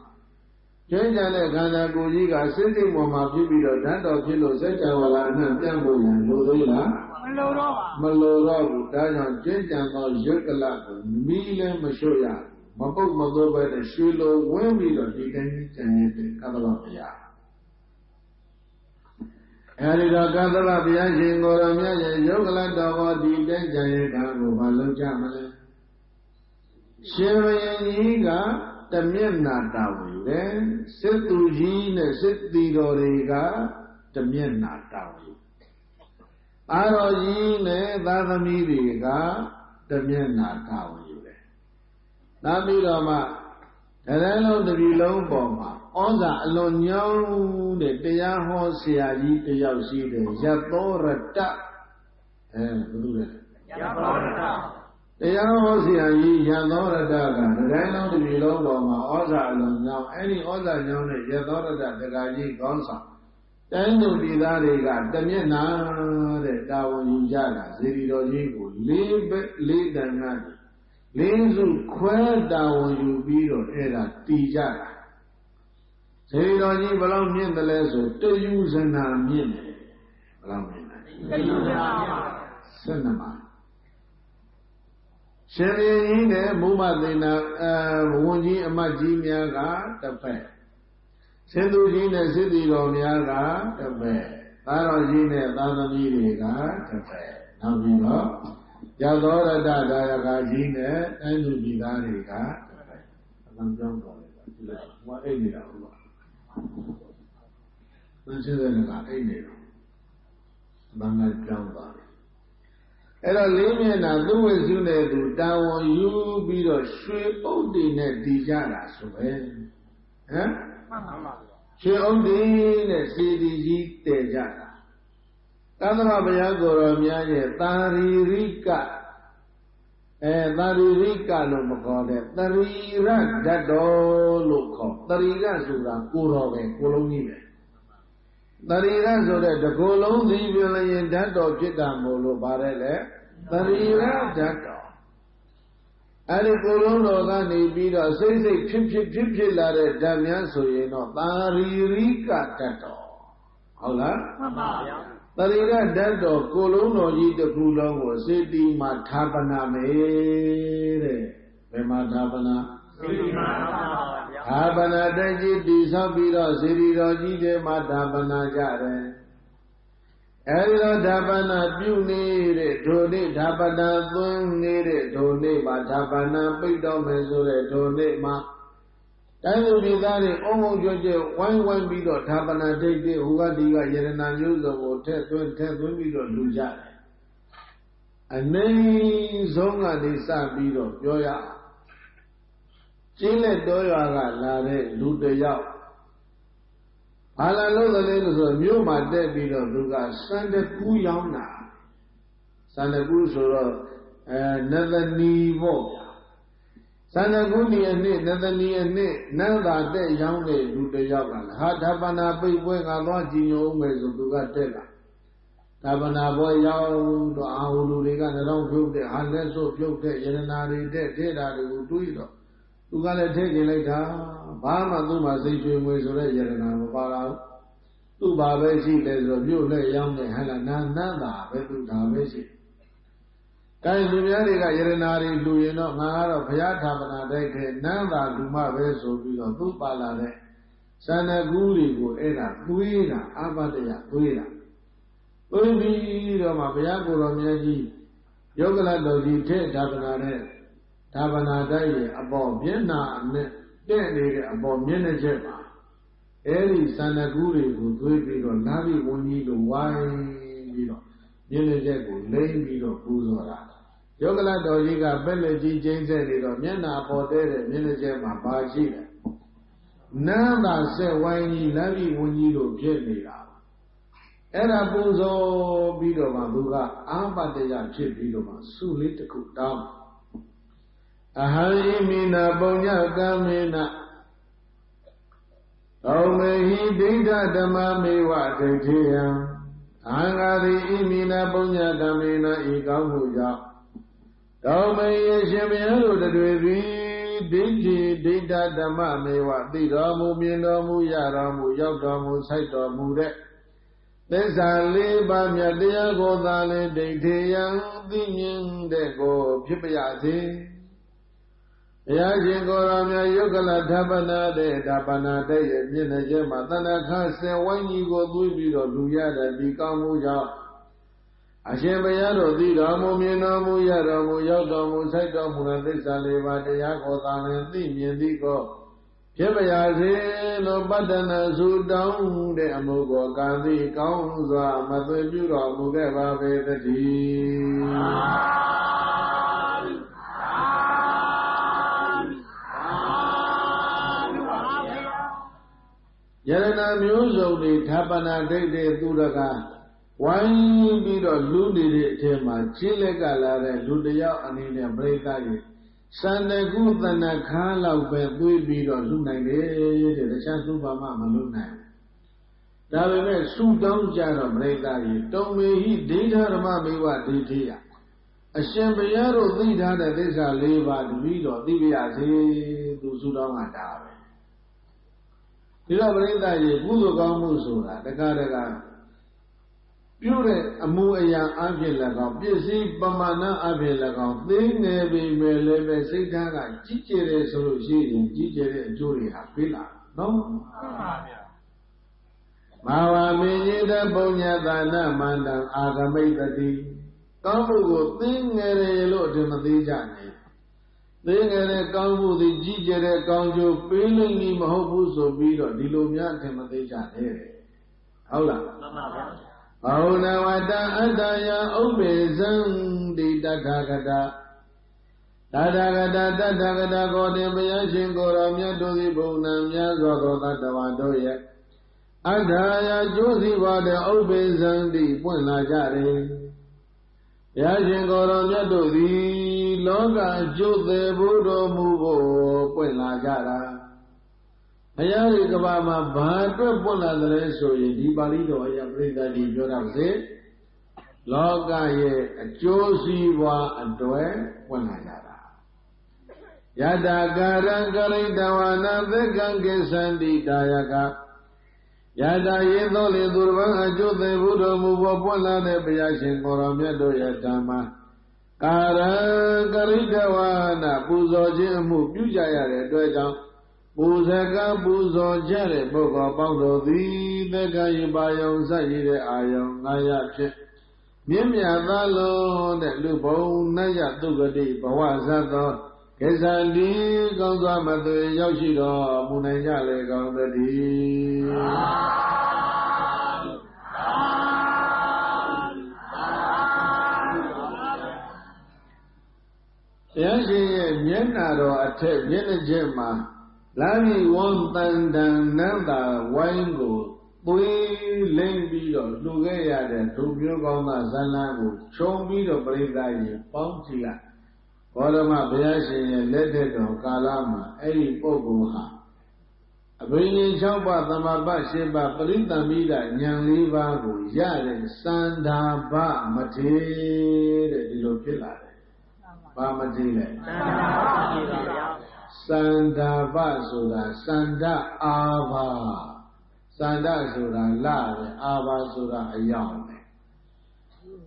Jane Gana Guliga, sitting on my people, that of Kilo, Setawala, and Tambo, and Lodila, Maloro, Diana, Jentan, Jurkala, Mila Mashoya, Mabok Magoba, the Shulo, when we don't and Catalabia. Arida Catalabia, Jingoramia, Yogalanda, the Denja, Malo Jamale. Shirayiga. Tamien Natawi, Setuji, Seti Doriga, Tamien Natawi. Aroji, Dadamiriga, Tamien Natawi. Nabirama, Hello, the below bomber. Oza alone, the Teyaho Siaji, the Yausi, the Yatorata. The Yahosia, Yanora Daga, the Rhino to be low bomber, Oza alone now, any other known as Yadora the Gaji Gonsa. Then to be that they got the Miana, the Dawon Jaga, Zero Jibu, leave the night. Linzu Quenda when you beat on Era Tija. Say, don't you belong in the lesson to use an army. Cinema. Sherry, Mumadina, Wunji, Majimiaga, the fair. Sendujina City Romiaga, the fair. Tarojine, Danamiriga, the fair. Now we know. Yadora Dada Gajine, and to be Dariga. I'm young for it. What a year. Consider about a year. Banga Jamba. And a limit and do as you do down you be the sweet old in a Dijara. So, she only in a CDG Tejara. Tanabaya Miane, Taririka, Taririka Lumacone, Tarira, Dado Luco, Tarira Sura, Kurove, Colonive. Tarira Sura, the Colon, the Villian Dado Chitamolo Barele, Tarira Dado. And the Colon Ogani Bida says, Chip Lare, Damian Soyeno, Taririka Dado. Hola? Tarira Dado, Colono, Yi the Kulo, City Matabana Mere, Matabana, Habana Deji, Disabira, City Roji de Matabana Jare. Ella Dabana, Buni, Tone, Tabana, Tone, Tone, Matabana, Pito Mesure, Tone, Ma. Time will be that almost one beat or Tabana take the Hugadiga Yerena user or test when we don't do that. And many zonga de San Bido, Joya Chile Doya Lare, Ludeya Alalo the letters of Muma Debido, Duga, Santa Puyana Santa Pusoro, Nether Nivo. Sanaguni and Nit, Nathani and Nit, Nanda de Yamne, do the Yavan, Hatabana, Pay, Alaji, Omes, Dugatella. Tabana boy, Yaw, the Ahuluga, the long field, the Handeso, Joke, Yenari, Deda, the Utuido. You gotta take it later. Bama Duma say to him, Ways of Yerena, Bala. Tu Babashi, Les of you, lay young, Nanda, Betu Tabashi. Kai Lumiariga Yerenari Luino, Mara, Payatabana, Deke, Nanda, Duma, Veso, Tu Palade, Sanaguri, Era, Tuina, Abadea, Tuina. Uri, Roma, Payago, Romiaji, Yogala Doji, Tabanare, Tabana Day, above Vienna, then above Menajema. Eri Sanaguri, who do it, Navi, Wuni, wine, Menajego, lay, Puzora. Yogala Dojiga, Beleji, James, Miena, Potere, Menajema, Baji. Nanda said, Wine, Navi, Wuni, Jenny. Era Buzo, Bido, Mabuga, Abadeya, Chip, Bido, Sulit, cook down. Ahimina Bonya Gamina Omehi Dida Damami Watatia Angari Imina Bonya Gamina Igamuja Omei Shemialu the Devi Digi Dida Damami Watiramu Minamu Yaramu Yagamu Saito Mude Desali Bamyadia Godale Detia Dinin Dego Pipayati Yajin Goramia Yogala Tabana de Dabana de Minajema, Tanaka, one you go do it or do yada, Bikamuja အရှင်ဘုရားတို့သိတော်မူမြင်တော်မူရတော်မူရောက်တော်မူစိုက်တော်မူတဲ့သစ္စာလေးပါးတရားကိုသာလင်သိမြင်သည်ကိုဖြစ်ပါရစေလို့ပတ္တနာဆုတောင်းတဲ့အမှုကိုကံသည်ကောင်းစွာမသွေပြုတော်မူခဲ့ပါပေသတည်းယရဏမျိုးစုံတွေဌာပနာဒိဋ္ဌိသူရကဝိုင်းပြီးတော့လူနေတဲ့အထက်မှာခြေလက်ကလာတဲ့လူတယောက်အနေနဲ့ပြိဿကြီးစန္ဒကုသနခါလောက်ပဲသွေးပြီးတော့လူနိုင်တယ်တဲ့တခြားသူ့ဘာမှမလူနိုင်ဒါပေမဲ့စုတောင်းကြတော့ပြိဿကြီးတုံမေဟိဒိဋ္ဌဓမ္မမေဝဒိဋ္ဌိယအရှင်ဘုရားတို့သိထားတဲ့သစ္စာ၄ပါးတပည့်တော်သိပြရစေသူစုတောင်းတာဒါပဲဒီတော့ပြိဿကြီးကုသိုလ်ကောင်းမှုဆိုတာတက္ကရာပြုတဲ့အမှုအရာအဖြစ်၎င်းပစ္စည်းပမာဏအဖြစ်၎င်းသိငယ်ပြီမဲ့လည်းပဲစိတ်ထားကကြီးကျယ်တယ်ဆိုလို့ရှိရင်ကြီးကျယ်တဲ့အကျိုးတွေဟာပေးလာနော်မှန်ပါဗျာမာဝမေညိတပုံညတာနမန္တံအာဂမိတ်တိကောင်းမှုကိုသိငယ်တယ်လို့ဒီမသိကြနဲ့သိငယ်တဲ့ကောင်းမှုသည်ကြီးကျယ်တဲ့ကောင်းကျိုးပေးလိမ့်မည်မဟုတ်ဘူးဆိုပြီးတော့ဒီလိုများအထင်မသေးကြနဲ့ဟုတ်လားမှန်ပါဗျာဘဝနဝတ္တအတ္တယဥပ္ပေဇံတိတထာဂတတထာဂတတထာဂတကိုတင်ဘုရားရှင်ကိုယ်တော်မြတ်တို့သည်ဘုံနာမြတ်စွာသောတတ္တဝါတို့ရဲ့အတ္တယကျိုးစီပွားတဲ့ဥပ္ပေဇံတိပွင့်လာကြတယ်ဘုရားရှင်ကိုယ်တော်မြတ်တို့သည်လောကအကျိုးသေးဘူးတော်မူဖို့ပွင့်လာကြတာဘုရားဒီကဘာမှာဘာအတွက်ပွင့်လာတယ်ဆိုရင်ဒီပါဠိတော်အရာပြိဿတိပြောတာပါစေလောကရဲ့အကျိုးစီးပွားအတွက်ပွင့်လာကြတာယတာကာရံကရိတဝနာသက္ကံကိသန္တိတာယကယတာယေသောလေသူတော်ဘာအကျိုးသေးဘုဒ္ဓမူဖို့ပွင့်လာတဲ့ဘုရားရှင်ကိုယ်တော်မြတ်တို့ရဲ့ဓမ္မကာရံကရိတဝနာပူဇော်ခြင်းအမှုပြုကြရတဲ့အတွက်ကြောင့်ပူဇကပူဇော်ကြတဲ့ပုဂ္ဂိုလ်ပေါင်းတို့သည်သက္ကယပါယုံစရည်တဲ့အာယုံ900ဖြင့်မြင့်မြတ်သောလုံးတဲ့လူဘုံနတ်ရသုဂတိဘဝဇတ်သောကိစ္စန္တိကောင်းစွာမသွေရောက်ရှိတော်မူနိုင်ကြလေကောင်းသတည်းဘုရားရှင်ရဲ့မျက်နှာတော်အထက်မျက်နှာချင်းမှာလာမီဝန္တန်တန်နန္တာဝိုင်းကိုသွေးလိမ့်ပြီးတော့လှူခဲ့ရတဲ့ဒုပြောကောင်းသောဇလန်းကိုခြုံပြီးတော့ပြိဿကြီးပေါင်းကြည့်လိုက်ဘောဓမဘုရားရှင်ရဲ့လက်ထက်တော်ကာလမှာအဲ့ဒီပုဂ္ဂိုလ်ဟာအဘိညာဉ်6ပါးသမဘ8ပါးပရိသမိဒဉာဏ်4ပါးကိုရတဲ့စန္ဒာဘမထေတဲ့ဒီလိုဖြစ်လာတယ်ဘာမထေလဲစန္ဒာဘဆိုတာစန္ဒအာဘာစန္ဒဆိုတာလပဲအာဘာဆိုတာအယောင်ပဲ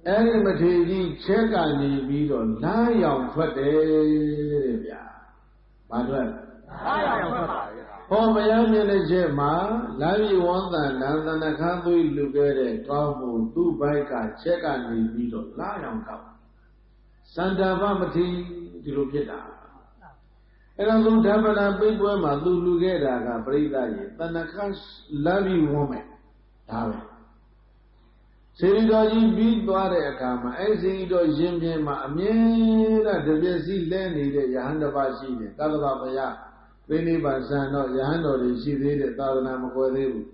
အဲ့ဒီမထေရကြီးချဲကနေပြီးတော့လာရောင်ထွက်တယ်တဲ့ဗျာဘာထွက်လာရောင်ထွက်ပါဗျာဟောဘုရားမြင်တဲ့ချက်မှာလာပြီးဝန္တန်နန္ဒနခန်းသွေးလူခဲ့တဲ့ကောင်းမှုသူ့ဘိုက်ကချက်ကနေပြီးတော့လာရောင်တော့စန္ဒာဘမထေရဒီလိုဖြစ်တာအဲ့တော့သူဓမ္မနာပိတ်ပွဲမှာသူလူခဲ့တာကပြိဿရေတဏ္ဍခလာပြီးဝန်းမယ်ဒါပဲစေရီတော်ကြီးပြီးသွားတဲ့အခါမှာအဲ့စေရီတော်ရင်ပြင်မှာအမြဲတမ်းတပြည့်စီလဲနေတဲ့ယဟန်တစ်ပါးရှိတယ်သတ္တဗဘုရားပြိနိဗ္ဗာန်ဆန်တော့ယဟန်တော်တွေရှိသေးတယ်သာသနာမကွယ်သေးဘူး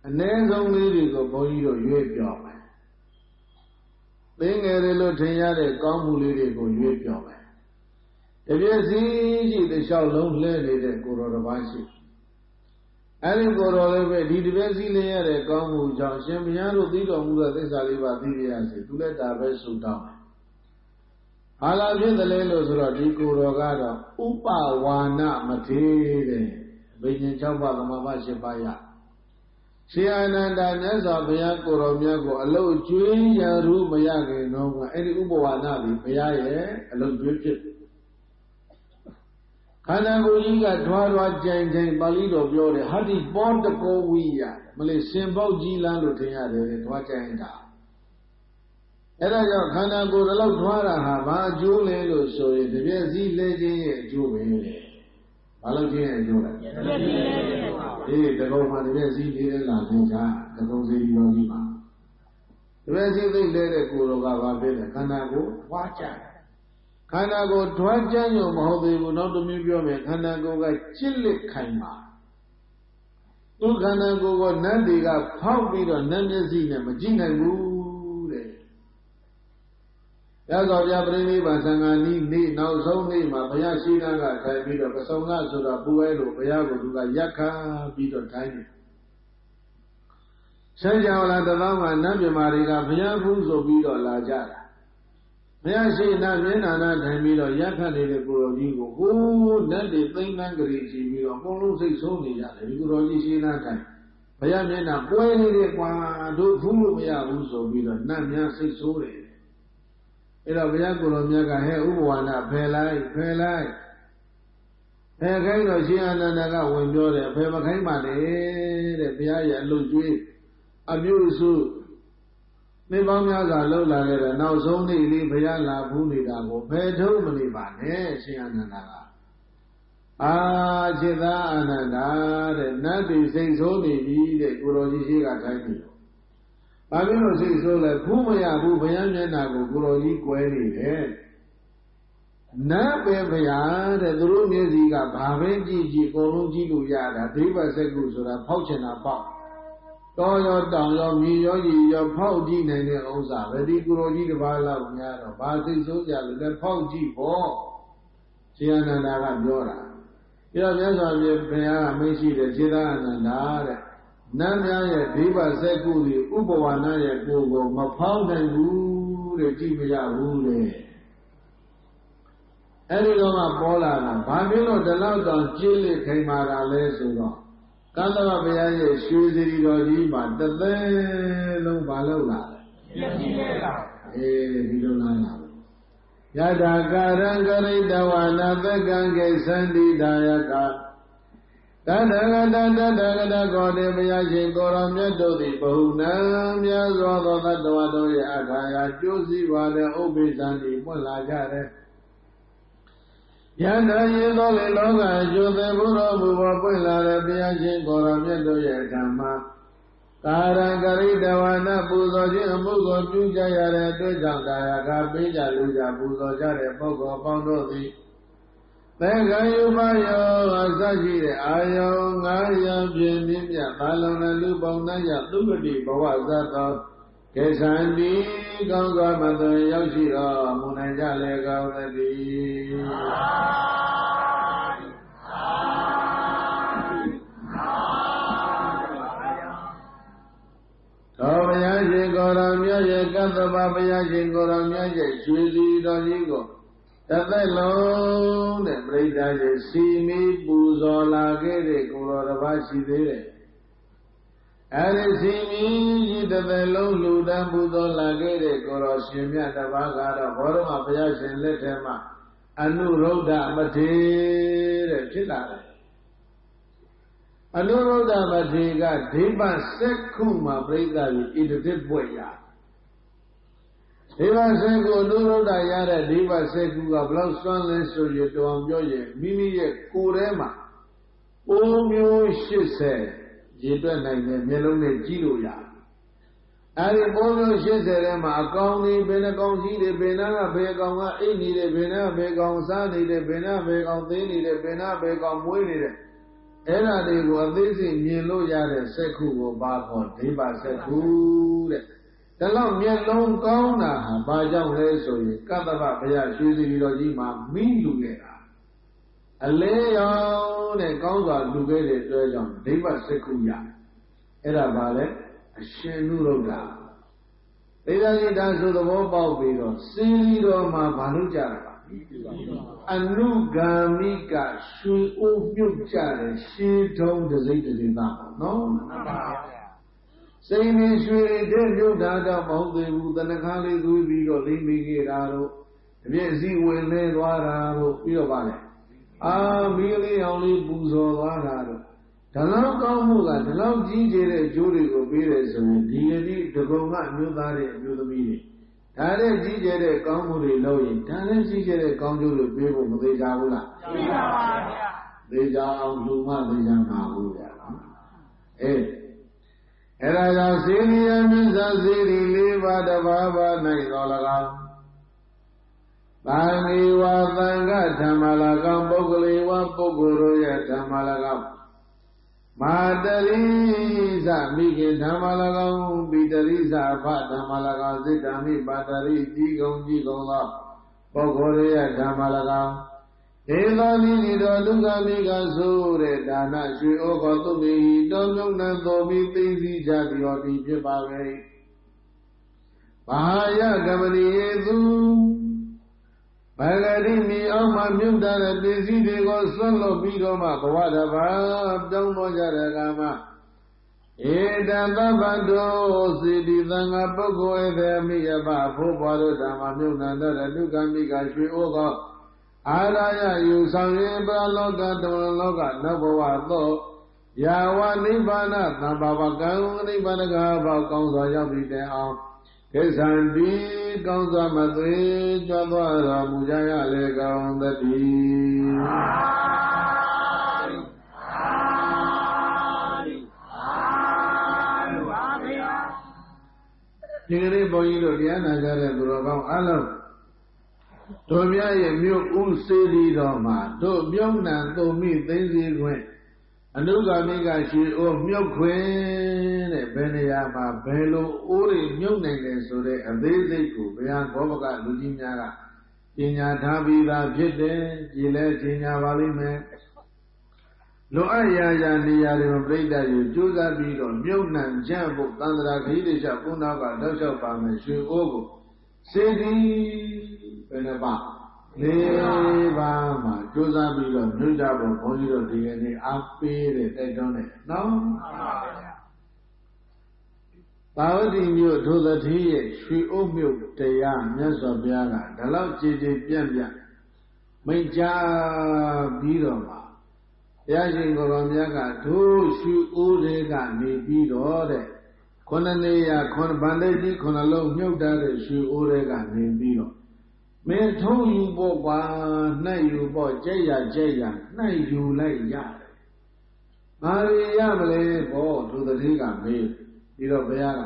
အ ਨੇ ဆုံးလေးတွေကိုဘုန်းကြီးတို့ရွေးပြောမယ်သိငယ်တွေလို့ထင်ရတဲ့ကောင်းမှုလေးတွေကိုရွေးပြောမယ်တပြည့်စီရှိတစ်လျှောက်လုံးလဲနေတဲ့ကိုတော်တစ်ပါးရှိအဲ့ဒီကိုတော်လည်းပဲဒီတပြည့်စီလဲရတဲ့ကောင်းမှုကြောင့်ရှင်ဘုရားတို့သိတော်မူတဲ့သစ္စာလေးပါသိရစေသူလည်းဒါပဲဆုတောင်းဟာလာဖြစ်တယ်လေလို့ဆိုတော့ဒီကိုတော်ကတော့ဥပဝါနမထေတဲ့ဘိညာဉ်6ပါးသမဘာ8ပါးရရှင်အာနန္ဒာမြတ်စွာဘုရားကိုတော်မြတ်ကိုအလုတ်ကျွေးရရူမရခင်တော့ကအဲ့ဒီဥပဝါနဒီဘုရားရဲ့အလုတ်ကျွေးဖြစ်ခန္ဓာကိုယ်ကြီးကဓွားဓွားကြိမ်ကြိမ်ပါဠိတော်ပြောတယ်ဟာဒီပေါတကောဝိယမလေးစင်ပေါက်ကြီးလန်းလို့ထင်ရတယ်ဓွားကြိမ်တာ အဲ့ဒါကြောင့်ခန္ဓာကိုယ်တစ်လောက်ထွားတာဟာဘာအကျိုးလဲလို့ဆိုရင်တပြည့်စည်းလဲခြင်းရဲ့အကျိုးပဲလေဘာလို့ခြင်းရဲ့အကျိုးလဲတကုံမှာတပြည့်စည်းလေးလာသင်္ချာတကုံစီရောကြီးမှာတပြည့်စည်းသိလဲတဲ့ကိုယ်တော်ကဘာဖြစ်လဲခန္ဓာကိုယ်ထွားကြခန္ဓာကိုယ်ထွားကြညုံမဟုတ်သေးဘူးနောက်တစ်မျိုးပြောမယ်ခန္ဓာကိုယ်ကကျစ်လက်ခိုင်ပါသူခန္ဓာကိုယ်ကနတ်တွေကဖောက်ပြီးတော့နတ်မျက်စိနဲ့မကြည့်နိုင်ဘူးတဲ့ရသော်ပြပရိနိဗ္ဗာန်သံဃာနီးနေ့နောက်ဆုံးနေ့မှာဘုရားရှိခိုးကထိုင်ပြီးတော့ပစုံကဆိုတာပူဝဲလို့ဘုရားကိုသူကရက်ခါပြီးတော့ထိုင်တယ်ဆန်းကြဝဠာတသောမှာနတ်မြမာတွေကဘုရားဖူးဆိုပြီးတော့လာကြတာဘုရားရှိခိုးမျက်နှာနာထိုင်ပြီးတော့ရက်ခတ်နေတဲ့ကိုရောကြီးကိုဟိုးနတ်တွေသိမ့်နှန်းကြည်ကြည့်ပြီးတော့အကုန်လုံးစိတ်ဆိုးနေကြတယ်ဒီကိုရောကြီးရှိခိုးထိုင်ဘုရားမျက်နှာပွဲနေတယ်ကွာတို့ဖူးလို့မရဘူးဆိုပြီးတော့နတ်များစိတ်ဆိုးတယ်အဲ့တော့ဘုရားကိုယ်တော်မြတ်ကဟဲ့ဥပဝါဒဖယ်လိုက်ဖယ်ခိုင်းတော့ရှင်အာနန္ဒာကဝင်ပြောတယ်ဖယ်မခိုင်းပါနဲ့တဲ့ဘုရားရဲ့အလုံးကျွေးအပြုစုနေပေါင်းများစွာလှုပ်လာခဲ့တဲ့နောက်ဆုံးနေ့လေးဘုရားလာဖူးနေတာကိုဖယ်ထုတ်မနေပါနဲ့ရှင်အာနန္ဒာကจิตသားအာနန္ဒာတဲ့နတ်တွေစိတ်ဆိုးနေပြီတဲ့ကိုတော်ကြီးရှိကထိုင်ပြီးဘာဖြစ်လို့စိတ်ဆိုးလဲဖူးမရဘူးဘုရားမျက်နှာကိုကိုတော်ကြီးကွဲနေတယ်နတ်ပဲဘုရားတဲ့သူတို့မျက်စိကဘာပဲကြည့်ကြည့်အကုန်လုံးကြည့်လို့ရတာဒိဗ္ဗစက္ကုဆိုတာဖောက်ချင်တာပေါက်တော်ရောတောင်ရောမြေရောကြီးရောဖောက်ကြည့်နိုင်တဲ့ဥစ္စာပဲဒီကိုတော်ကြီးတစ်ပါးလောက်များတော့ဘာစိတ်ဆိုးကြလဲလဲဖောက်ကြည့်ဖို့ရှင်အာနန္ဒာကပြောတာပြီးတော့မြတ်စွာဘုရားကမရှိတဲ့ခြေသားအာနန္ဒာတဲ့နတ်များရဲ့ဒိဗ္ဗစက္ကုတွေဥပဝါဏရဲ့ကိုယ်ကိုမဖောက်နိုင်ဘူးတဲ့ကြည့်မရဘူးတဲ့အဲ့ဒီတော့မှပေါ်လာတာဘာဖြစ်လို့ဒီလောက်တောင်ကြည်လက်ခိုင်မာတာလဲဆိုတော့ကန္တဝဘုရားရဲ့ရွှေစီရီတော်ကြီးမှာတသက်လုံးမလုပ်လာတယ်ပြည့်စုံလာဒီလိုလားယထာကာရံကရိတဝနာသက္ကံကိသန္တိဒါယကတတဂတတတဂတကောတေဘုရားရှင်ကိုရောမြတ်တို့သည်ဘဟုနံမြတ်စွာသောသတ္တဝါတို့ရဲ့အခါရာကျိုးစည်းပါတဲ့ဥပိ္ပဇံသည်ပွင့်လာကြတယ်ယန္တရေသောလေလောကအကျိုးသေးဘုရောမူပေါ်ပွင့်လာတဲ့ဘုရားရှင်ကိုရောမြတ်တို့ရဲ့ဓမ္မကာရံကရိတဝနာပူဇော်ခြင်းအမှုကိုပြုကြရတဲ့အတွက်ကြောင့်ဒါယကပေးကြလူကြပူဇော်ကြတဲ့ပုဂ္ဂိုလ်ပေါင်းတို့သည်သံဃာယုပယောအစရှိတဲ့အာယုံ900ပြည့်မြင့်မြတ်ဘာလုံးနဲ့လူပေါင်းနှံ့ရသုဂတိဘဝဇတ်သောကေသန္တိကောင်းစွာမသွန်ရောက်ရှိတော်မူနိုင်ကြလေကောင်းသတည်းသောဘုရားရှင်ကိုယ်တော်မြတ်ရဲ့ကတ္တဗဘုရားရှင်ကိုယ်တော်မြတ်ရဲ့ရွှေစီတော်ကြီးကိုတသက်လုံးတဲ့ပြိဿရဲ့စီမီပူဇော်လာခဲ့တဲ့ကိုယ်တော်တစ်ပါးရှိသေးတယ်အဲဒီစီမီကြီးတသက်လုံးလူတန်းပူဇော်လာခဲ့တဲ့ကိုယ်တော်ရှင်မြတ်တစ်ပါးကတော့ဘောရမဘုရားရှင်လက်ထက်မှာအနုရုဒ္ဓမထေတဲ့ဖြစ်လာတယ်အနုရုဒ္ဓမထေကဒိဗ္ဗစက္ခုမှာပြိဿကြီးဣတတိပွက်ရဒိဗ္ဗစက္ခုအနုရုဒ္ဓရတဲ့ဒိဗ္ဗစက္ခုကဘလောက်စွမ်းလဲဆိုရတောင်ပြောရင်မိမိရဲ့ကိုယ်ထဲမှာအိုးမျိုး80ရေတွက်နိုင်တဲ့မျက်လုံးနဲ့ကြည့်လို့ရတယ်အဲဒီပိုးမျိုး80ထဲမှာအကောင်ကြီးဘယ်နှကောင်ရှိတယ်ဘယ်နှကဘယ်ကောင်ကအိတ်နေတယ်ဘယ်နှကဘယ်ကောင်စားနေတယ်ဘယ်နှကဘယ်ကောင်သေးနေတယ်ဘယ်နှကဘယ်ကောင်မွေးနေတယ်အဲ့ဒါတွေကိုအသေးစိတ်မြင်လို့ရတဲ့စက္ခုကိုဘာခေါ်ဒိဗ္ဗစက္ခုတဲ့ဒါတော့မျက်လုံးကောင်းတာဟာဘာကြောင့်လဲဆိုရင်ကတ္တဗဘုရားရွှေစီတော်ကြီးမှာမိလူခဲ့တာအလဲရောင်တဲ့ကောင်းစွာလူခဲ့တဲ့အတွက်ကြောင့်ဒိဗ္ဗစက္ခုရအဲ့ဒါဘာလဲအရှင်နုရုဒ္ဓဒိဗ္ဗစိတ္တဆိုသဘောပေါက်ပြီးတော့စီရီတော်မှာဘာလို့ကြတာအနုဂါမိကရွှေအိုးမြုပ်ကြတဲ့ရှင်းထုံးတစိမ့်တစိမ့်သားပေါ့နော်မှန်ပါဗျာစိန်နေရွှေတဲ့မြုပ်တာတော့မဟုတ်သေးဘူးတဏ္ဍခါလေးသွေးပြီးတော့လိမ့်မိခဲ့တာတို့တပြည့်စီဝင်လဲသွားတာတို့ပြီးတော့ပါလေမီးလေးအောင်လေးပူဇော်သွားတာတို့ဒါလောက်ကောင်းမှုကဒါလောက်ကြီးကျယ်တဲ့အကျိုးတွေကိုပေးတယ်ဆိုရင်ဒီယတိဒဂုံကအမျိုးသားတွေအမျိုးသမီးတွေ ဒါနဲ့ကြီးကျယ်တဲ့ကောင်းမှုတွေလုပ်ရင်ဒါနဲ့ကြီးကျယ်တဲ့ကောင်းကျိုးတွေပေးဖို့မသေးကြဘူးလားသိပါပါဗျာသေချာအောင်လူမသေချာမှာဘူးဗျာအေးအဲ့ဒါကြောင့်စေရီယမြစ္ဆာစေရီ၄ပါးတဘာဝ၌တော်၎င်းသံဃေဝသံဃဓမ္မ၎င်းပုဂ္ဂလေဝပုဂ္ဂိုလ်တို့ရဲ့ဓမ္မ၎င်းမာတရိသမိခင်ဓမ္မ၎င်းပိတရိသအဖဓမ္မ၎င်းစိတ္တမိပါတရိကြီးကုံသောပုဂ္ဂိုလ်ရဲ့ဓမ္မ၎င်းဒေသောနိနိတော်ဒုက္ခမိကဆိုတဲ့ဒါနရွှေဩဃသုမေဟိတောမြုံနံသောမိသိသိကြသည်ဟောဒီဖြစ်ပါပဲဘာယကမဏိယေသူဘဂတိမိအောင်မှမြုပ်တဲ့ပစ္စည်းတွေကိုဆွတ်လွတ်ပြီးတော့မှဘဝတစ်ပါးပြောင်းသွားကြတဲ့အခါမှာဧတံသဗ္ဗတောစေတိသံဃာပုဂ္ဂိုလ်ဧသေမိယဘဖို့ဘွားတို့ဓမ္မမြုပ်နှံတဲ့ဒုက္ခမိကရွှေဩဃအာရယယူဆောင်ရင်ပရလောကတဝလောကနဘဝသောယာဝနိဗ္ဗာန်သံဘာဝကံနိဗ္ဗာန်ကဘောကောင်းစွာရောက်ပြီးတဲ့အောင်ကိစ္ဆံတိကောင်းစွာမသွေကြွသွားတော်မူကြရလေကောင်းသတည်းဒီကနေ့ဘုန်းကြီးတို့တရားနာကြတဲ့သူတော်ကောင်းအားလုံးတို့မြတ်ရဲ့မြို့ဥစေတီတော်မှာတို့မြုံနှံတုံမိသိသိခွင့်အနုဂါမိကရှိအိုမြုပ်ခွင့်တဲ့ဘယ်နေရာမှာဘယ်လိုအိုးတွေမြုပ်နိုင်တယ်ဆိုတဲ့အသေးစိတ်ကိုဘုရားဘောပကလူကြီးများကပညာထားပြီးသားဖြစ်တယ်ကြည်လဲပညာပါလိမ့်မယ်လိုအပ်ရာနေရာတွေမှာပြိတ္တယူကြိုးစားပြီးတော့မြုပ်နှံကြဖို့သန္တရာခရီးတွေချက်ပုဏ္ဏကတောက်လျှောက်ပါမယ်ရွှေအိုးကိုစေတီဘယ်နှပါ၄ပါးမှာကြိုးစားပြီးတော့မြုပ်ကြဖို့ဘုန်းကြီးတို့ဒီကနေ့အားပေးတဲ့တိုက်တွန်းတယ်နော်ပါဝတိမြို့ဒုသတိရဲ့ရွှေအိုးမြို့တရားမြတ်စွာဘုရားကဒါလောက်ကြည်ကြည်ပြန့်ပြန့်မိန့်ကြားပြီးတော့မှာဘုရားရှင်ကိုယ်တော်မြတ်ကတို့ရွှေအိုးတွေကနေပြီးတော့တဲ့ခုနှစ်နေရခုနှစ်ဗန္ဓေကြီးခုနှစ်လုံးမြုပ်ထားတဲ့ရွှေအိုးတွေကနေပြီးတော့မင်းထုံးယူပေါ့ကွာနှိုက်ယူပေါ့ကြက်ရနှိုက်ယူလိုက်ရတယ်။ဘာရရမလဲဘောသူတတိကမေးပြီးတော့ဘုရားက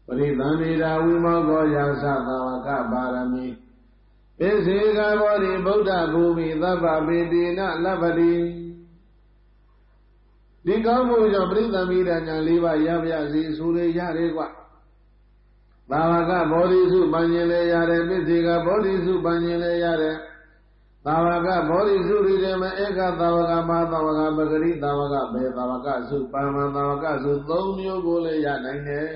ပရိသန္တိတာဝိမောကောယာသသာဝကပါရမီပိစေကဘောဓိဗုဒ္ဓဘူမိသဗ္ဗပေတိနလဗ္ဗတိဒီကောင်းမှုကြောင့်ပရိသန္တိတာညာ၄ပါးရပါရစေဆိုရရတယ်ကွာသာဝကဘောဓိစုပန်ခြင်းလည်းရတယ်ပိစေကဘောဓိစုပန်ခြင်းလည်းရတယ်သာဝကဘောဓိစုတွေထဲမှာဧကသာဝကမသာဝကပဂရိသာဝကဘေသာဝကစုပန်မသာဝကစု၃မျိုးကိုလည်းရနိုင်တယ်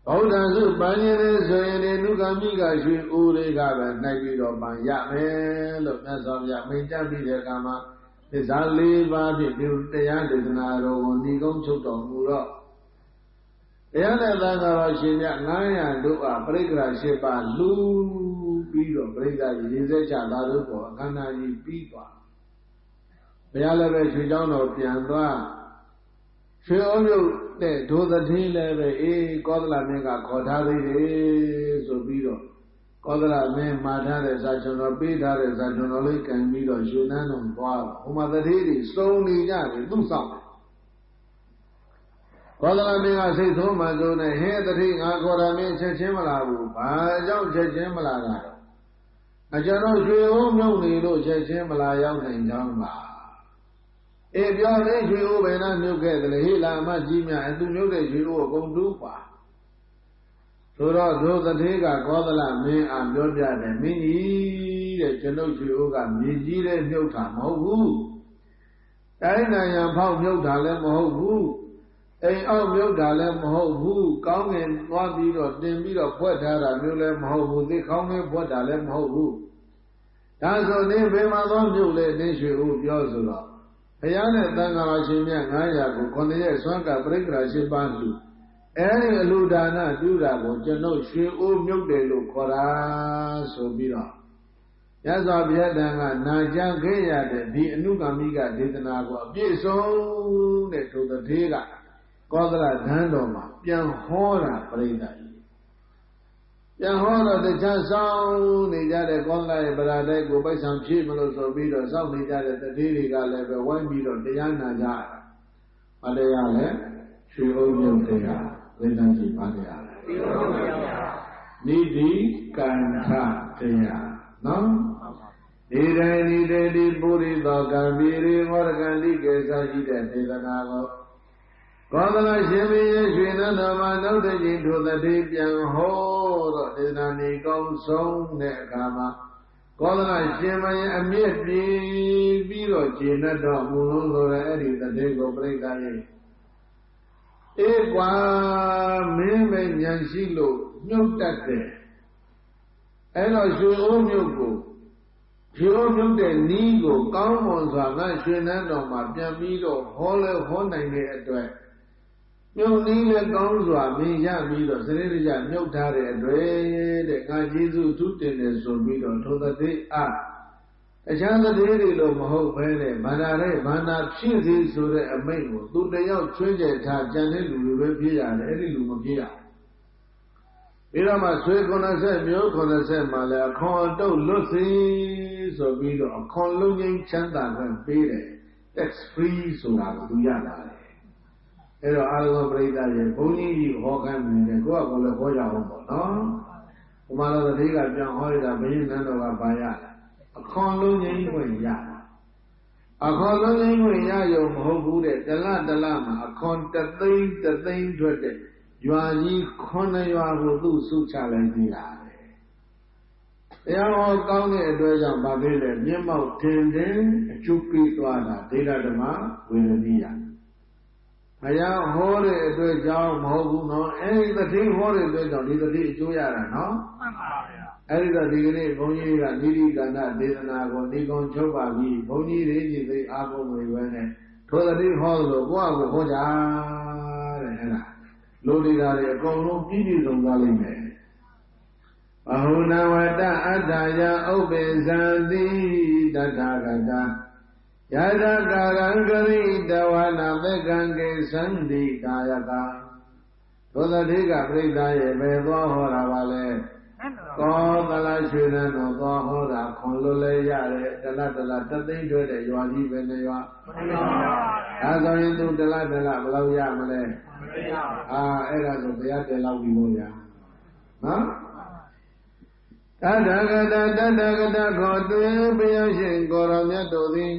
ဗုဒ္ဓစုပန်ခြင်းလည်းဆိုရင်ဒီနုကမိကရွှေဦးတွေကပဲနိုင်ပြီးတော့ပန်ရမယ်လို့မြတ်စွာဘုရားမိန့်ကြားပြီးတဲ့အခါမှာသစ္စာ၄ပါးဖြင့်ဒီတရားဒေသနာတော်ကိုဏိကုံးချုပ်တော်မူတော့တရားနဲ့သံဃာတော်ရှင်မြတ်900တို့ကပရိက္ခရာ၈ပါးလူပြီးတော့ပရိက္ခရာရေစက်ချသာတို့ပေါ်အခမ်းအနားကြီးပြီးသွားဘုရားလည်းပဲရွှေကျောင်းတော်ပြန်သွားရွှေအိုးမြုပ်တဲ့ဒုသတိလည်းပဲကောသလမင်းကခေါ်ထားသေးတယ်ဆိုပြီးတော့ကောသလမင်းမှာထားတဲ့ဇာချွန်တော်ပေးထားတဲ့ဇာချွန်တော်လေးကံပြီးတော့ရွှေနန်းတော်သွားဟိုမှာသတိတွေစုံနေကြတယ်သူ့ဆောင်ကောသလမင်းကစိတ်ဆိုးမှဆိုနေဟဲ့တတိငါခေါ်တာမင်းချက်ချင်းမလာဘူးဘာကြောင့်ချက်ချင်းမလာတာအကျွန်တော်ရွှေအိုးမြုပ်နေလို့ချက်ချင်းမလာရောက်နိုင်ကြောင်းပါပြောလေရွှေအိုးဘယ်နှမြုပ်ခဲ့တယ်လေဟိလာအမကြီးမြသူမြုပ်တဲ့ရွှေအိုးအကုန်တူးပါဆိုတော့ဒုသတိကကောသလမင်းအားပြောပြတယ်မင်းကြီးတဲ့ကျွန်ုပ်ရွှေအိုးကမြေကြီးတဲ့မြုပ်တာမဟုတ်ဘူးတိုင်းနိုင်ငံဖောက်မြုပ်တာလည်းမဟုတ်ဘူးအိမ်အောက်မြုပ်တာလည်းမဟုတ်ဘူးကောင်းငင်သွားပြီးတော့တင်ပြီးတော့ဖွက်ထားတာမျိုးလည်းမဟုတ်ဘူးသိခေါင်းလေးဖွက်တာလည်းမဟုတ်ဘူးဒါဆိုနေဘယ်မှာသွားမြုပ်လဲနေရွှေဦးပြောဆိုတော့ဘုရားနဲ့သံဃာတော်ရှင်မြတ်900ကို9ရက်ဆွမ်းကပရိက္ခရာ၈ပါးလူအဲဒီအလူဒါနပြုတာကိုကျွန်ုပ်ရွှေဦးမြုပ်တယ်လို့ခေါ်တာဆိုပြီးတော့ရသော်ဘုရားတန်ကနာကြံခဲ့ရတဲ့ဒီအနုကမိကဒေသနာကိုအပြည့်စုံတဲ့ဒုသတိက ကောသလဓာန်တော်မှာပြန်ဟောတာပြိဿကြီး ပြန်ဟောတော့တခြားဆောင်နေကြတဲ့ကောသလရဲ့ဗလာတဲ့ကိုပိုက်ဆံဖြည့်မလို့ဆိုပြီးတော့စောင့်နေကြတဲ့တတိတွေကလည်းပဲဝိုင်းပြီးတော့တရားနာကြတာအတရားလည်းရွှေအုံမြုပ်တရားဝိသန့်ကြီးပါတရားနိတိကန္ထတရားနော်ဒီတိုင်းဒီတည်းဒီပုရိသောကံပြေရိဟောရကံတိကေသာရှိတဲ့ဒေသနာကိုကောသလရှင်မင်းရဲ့ရွှေနန်းတော်မှာနောက်တစ်ကြိမ်ထိုတတိပြန်ဟောတော့ဒေသနာနေကောင်းဆုံးတဲ့အခါမှာကောသလရှင်မင်းရဲ့အမြင့်ပြေးပြီးတော့ခြေနဲ့တော့မူလုံးဆိုတဲ့အဲ့ဒီတတိကိုပြိဿရဲ့အေးကွာမင်းပဲဉာဏ်ရှိလို့ညှုတ်တတ်တယ်အဲ့တော့ရွှေအိုးမြုပ်ကိုရွှေအိုးမြုပ်တဲ့နီးကိုကောင်းမွန်စွာငါရွှေနန်းတော်မှာပြန်ပြီးတော့ဟောလဲဟောနိုင်တဲ့အတွက်မြုပ်နီးလည်းကောင်းစွာမင်းရပြီးတော့စရိရကြမြုပ်ထားတဲ့အတွက်တဲ့ငါကျေးဇူးထူးတင်တယ်ဆိုပြီးတော့ထိုသတိတခြားသတိတွေလို့မဟုတ်ဘဲနဲ့ဗန္ဒာရဲ့ဗန္ဒာဖြစ်စီဆိုတဲ့အမိန့်ကိုသူတယောက်ချွင်းကျက်ထားကြံတဲ့လူတွေပဲဖြစ်ရတယ်အဲ့ဒီလူမဖြစ်ရပြီးတော့မှဆွေ90မျိုး90မှာလည်းအခွန်တုတ်လွတ်စီဆိုပြီးတော့အခွန်လုံးငင်းချမ်းသာခွင့်ပေးတယ် tax free ဆိုတာကိုသူရလာတယ်အဲ့တော့အာရုံပရိသတ်ရဲ့ဘုန်းကြီးကြီးဟောခိုင်းနေတယ်ကိုယ့်အကောလည်းဟောကြအောင်ပေါ့နော်ဘုမာတော်တတိကပြန်ဟောရတာဘုရင်နန်းတော်ကပါရတာအခွန်လုံးငင်းခွင့်ရတာအခွန်လုံးငင်းခွင့်ရရုံမဟုတ်ဘူးတဲ့တလမှာအခွန်တသိန်းထွက်တဲ့ရွာကြီး9ရွာကိုသူ့စုချလိုက်သေးတာတရားဟောကောင်းတဲ့အတွက်ကြောင့်ဗာသေးတယ်မျက်မှောက်တင်အကျုပ်ပြီးသွားတာဒေရဓမ္မဝေရဏိယဘုရားဟောတဲ့အတွက်ကြောင့်မဟုတ်ဘူးနော်အဲဒီတတိဟောတဲ့အတွက်ကြောင့်ဒီတတိအကျိုးရတာနော်မှန်ပါဗျာအဲဒီတော့ဒီကနေ့ဘုန်းကြီးကနိတိကန္တဒေသနာကိုဒီကုံချုပ်ပါပြီဘုန်းကြီးတွေကြီးသိအားကုန်တွေပဲနဲ့ထိုတတိဟောလို့ကိုယ့်အကိုဟောကြတဲ့အဲ့ဒါလိုနေတာတွေအကုန်လုံးပြည့်ပြည့်စုံသွားလိမ့်မယ်ဘဟုနဝတ္တအတ္တယဥပ္ပေဇံတိတထာဂတယတကာရံဂရိတဝနာသက္ကံကေသံတိကာယကသောတတိကပြိဿရဲ့ပဲသွားဟောတာပါလဲကောသလရွှေနန်းတော်သွားဟောတာခွန်လွတ်လဲရတယ်တလတသိန်းကျွဲတဲ့ရွာကြီးပဲနေရွာဒါဆိုရင်သူတလဘယ်လောက်ရမလဲအဲ့ဒါဆိုဘုရားတယ်လောက်ပြီးလို့ရနော်တတဂတခေါ်တွင်ဘုရားရှင်ကိုရောမြတ်တို့သည်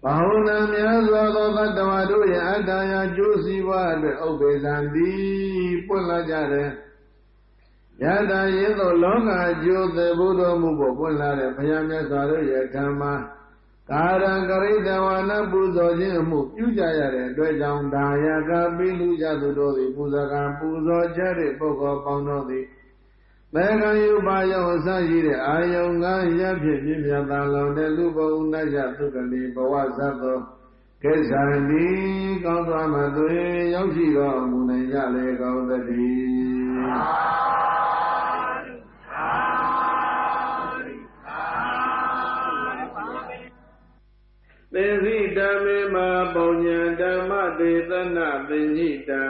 ဘာဝနာများစွာသောသတ္တဝါတို့ရဲ့အတ္တရာကျိုးစီးပွားအတွက်ဥပ္ပေဇံတိပွင့်လာကြတယ်ယတာယေသောလောကအကျိုးသေဘုဒ္ဓမှုကိုပွင့်လာတဲ့ဘုရားမြတ်စွာတို့ရဲ့ဓမ္မကာရံကရိတဝါနပူဇော်ခြင်းမှုပြုကြရတဲ့အတွက်ကြောင့်ဒါယကပိလူကြသူတို့သည်ပူဇော်ကံပူဇော်ကြတဲ့ပုဂ္ဂိုလ်ပေါင်းတို့သည်သေကံယူပါယောအစရှိတဲ့အာယုံကရဖြစ်ပြည့်မြတ်သာလောင်တဲ့လူဘုံနတ်ရသုကတိဘဝဇတ်သောကိစ္ဆံဒီကောင်းစွာမှသွေရောက်ရှိတော်မူနိုင်ကြလေကောင်းသတည်းသေစိဓမ္မေမာပုံညာဓမ္မဒေသနာပင်ညိတံ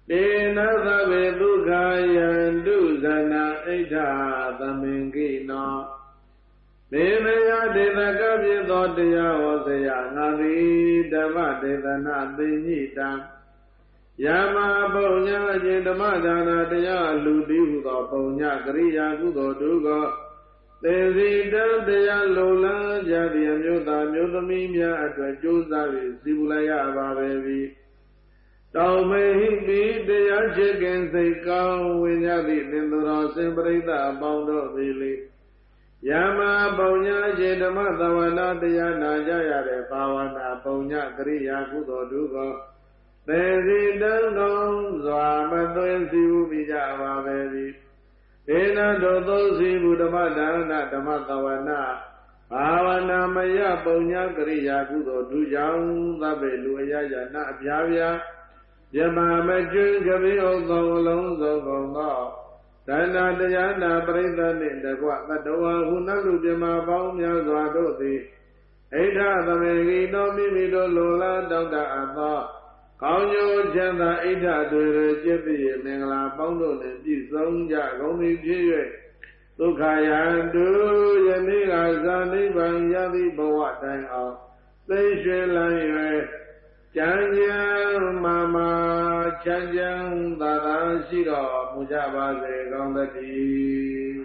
တေနသဗ္ဗေဒုက္ခယန္တုဇနာဣဋ္ဌသမင်ကိနောဒေဝယဒေသကဖြစ်သောတရားဟောစရာငါသည်ဓမ္မဒေသနာပင်ညိတံယမပုံညာခြင်းဓမ္မဒါနတရားလူတိဟုသောပုံညာကရိယာကုသိုလ်တို့ကသေစီတံတရားလုံလန်းကြသည့်အမျိုးသားမျိုးသမီးများအတွက်ကြိုးစားပြီးစီပူလိုက်ရပါပဲပြီတောင်းမေဟိပိတရားချစ်ခင်စိတ်ကောင်းဝိညာတိသင်္သူတော်စင်ပရိသတ်အပေါင်းတို့သည်လေယမပုံညာခြင်းဓမ္မသဝနာတရားနာကြရတဲ့ဘာဝနာပုံညာကရိယာကုသိုလ်တို့ကသေစီတံကောင်းစွာမသွေစီဟုမိကြပါပဲပြီဒေနတောသောစီဘုဓမ္မဒါနဓမ္မသဝနာဘာဝနာမယပုံညာကရိယာကုသိုလ်ဒုကြောင့်သဗ္ဗေလူအယယနာအပြားပြားယမမကျွန်းကပိဥသောအလုံးစုံကုန်သောဒါနတရားနာပရိသတ်နှင့်တကွသတ္တဝါဟုနလူပြမပေါင်းများစွာတို့သည်ဣဋ္ဌသမေဂိတောမိမိတို့လိုလားတောင်းတအပ်သော ကောင်းကျိုးချမ်းသာဣဒ္ဓတွေကျက်ပြည့်မင်္ဂလာပေါင်းတို့နဲ့ပြည့်စုံကြကုန်သည်ဖြစ်၍ဒုက္ခယံတုယနေ့ကဇာနိဗ္ဗာန်ရသည့်ဘဝတိုင်အောင်သိရွှေလန်း၍ကြံကြံမာမာချမ်းချမ်းသာသာရှိတော်မူကြပါစေကောင်းသတည်း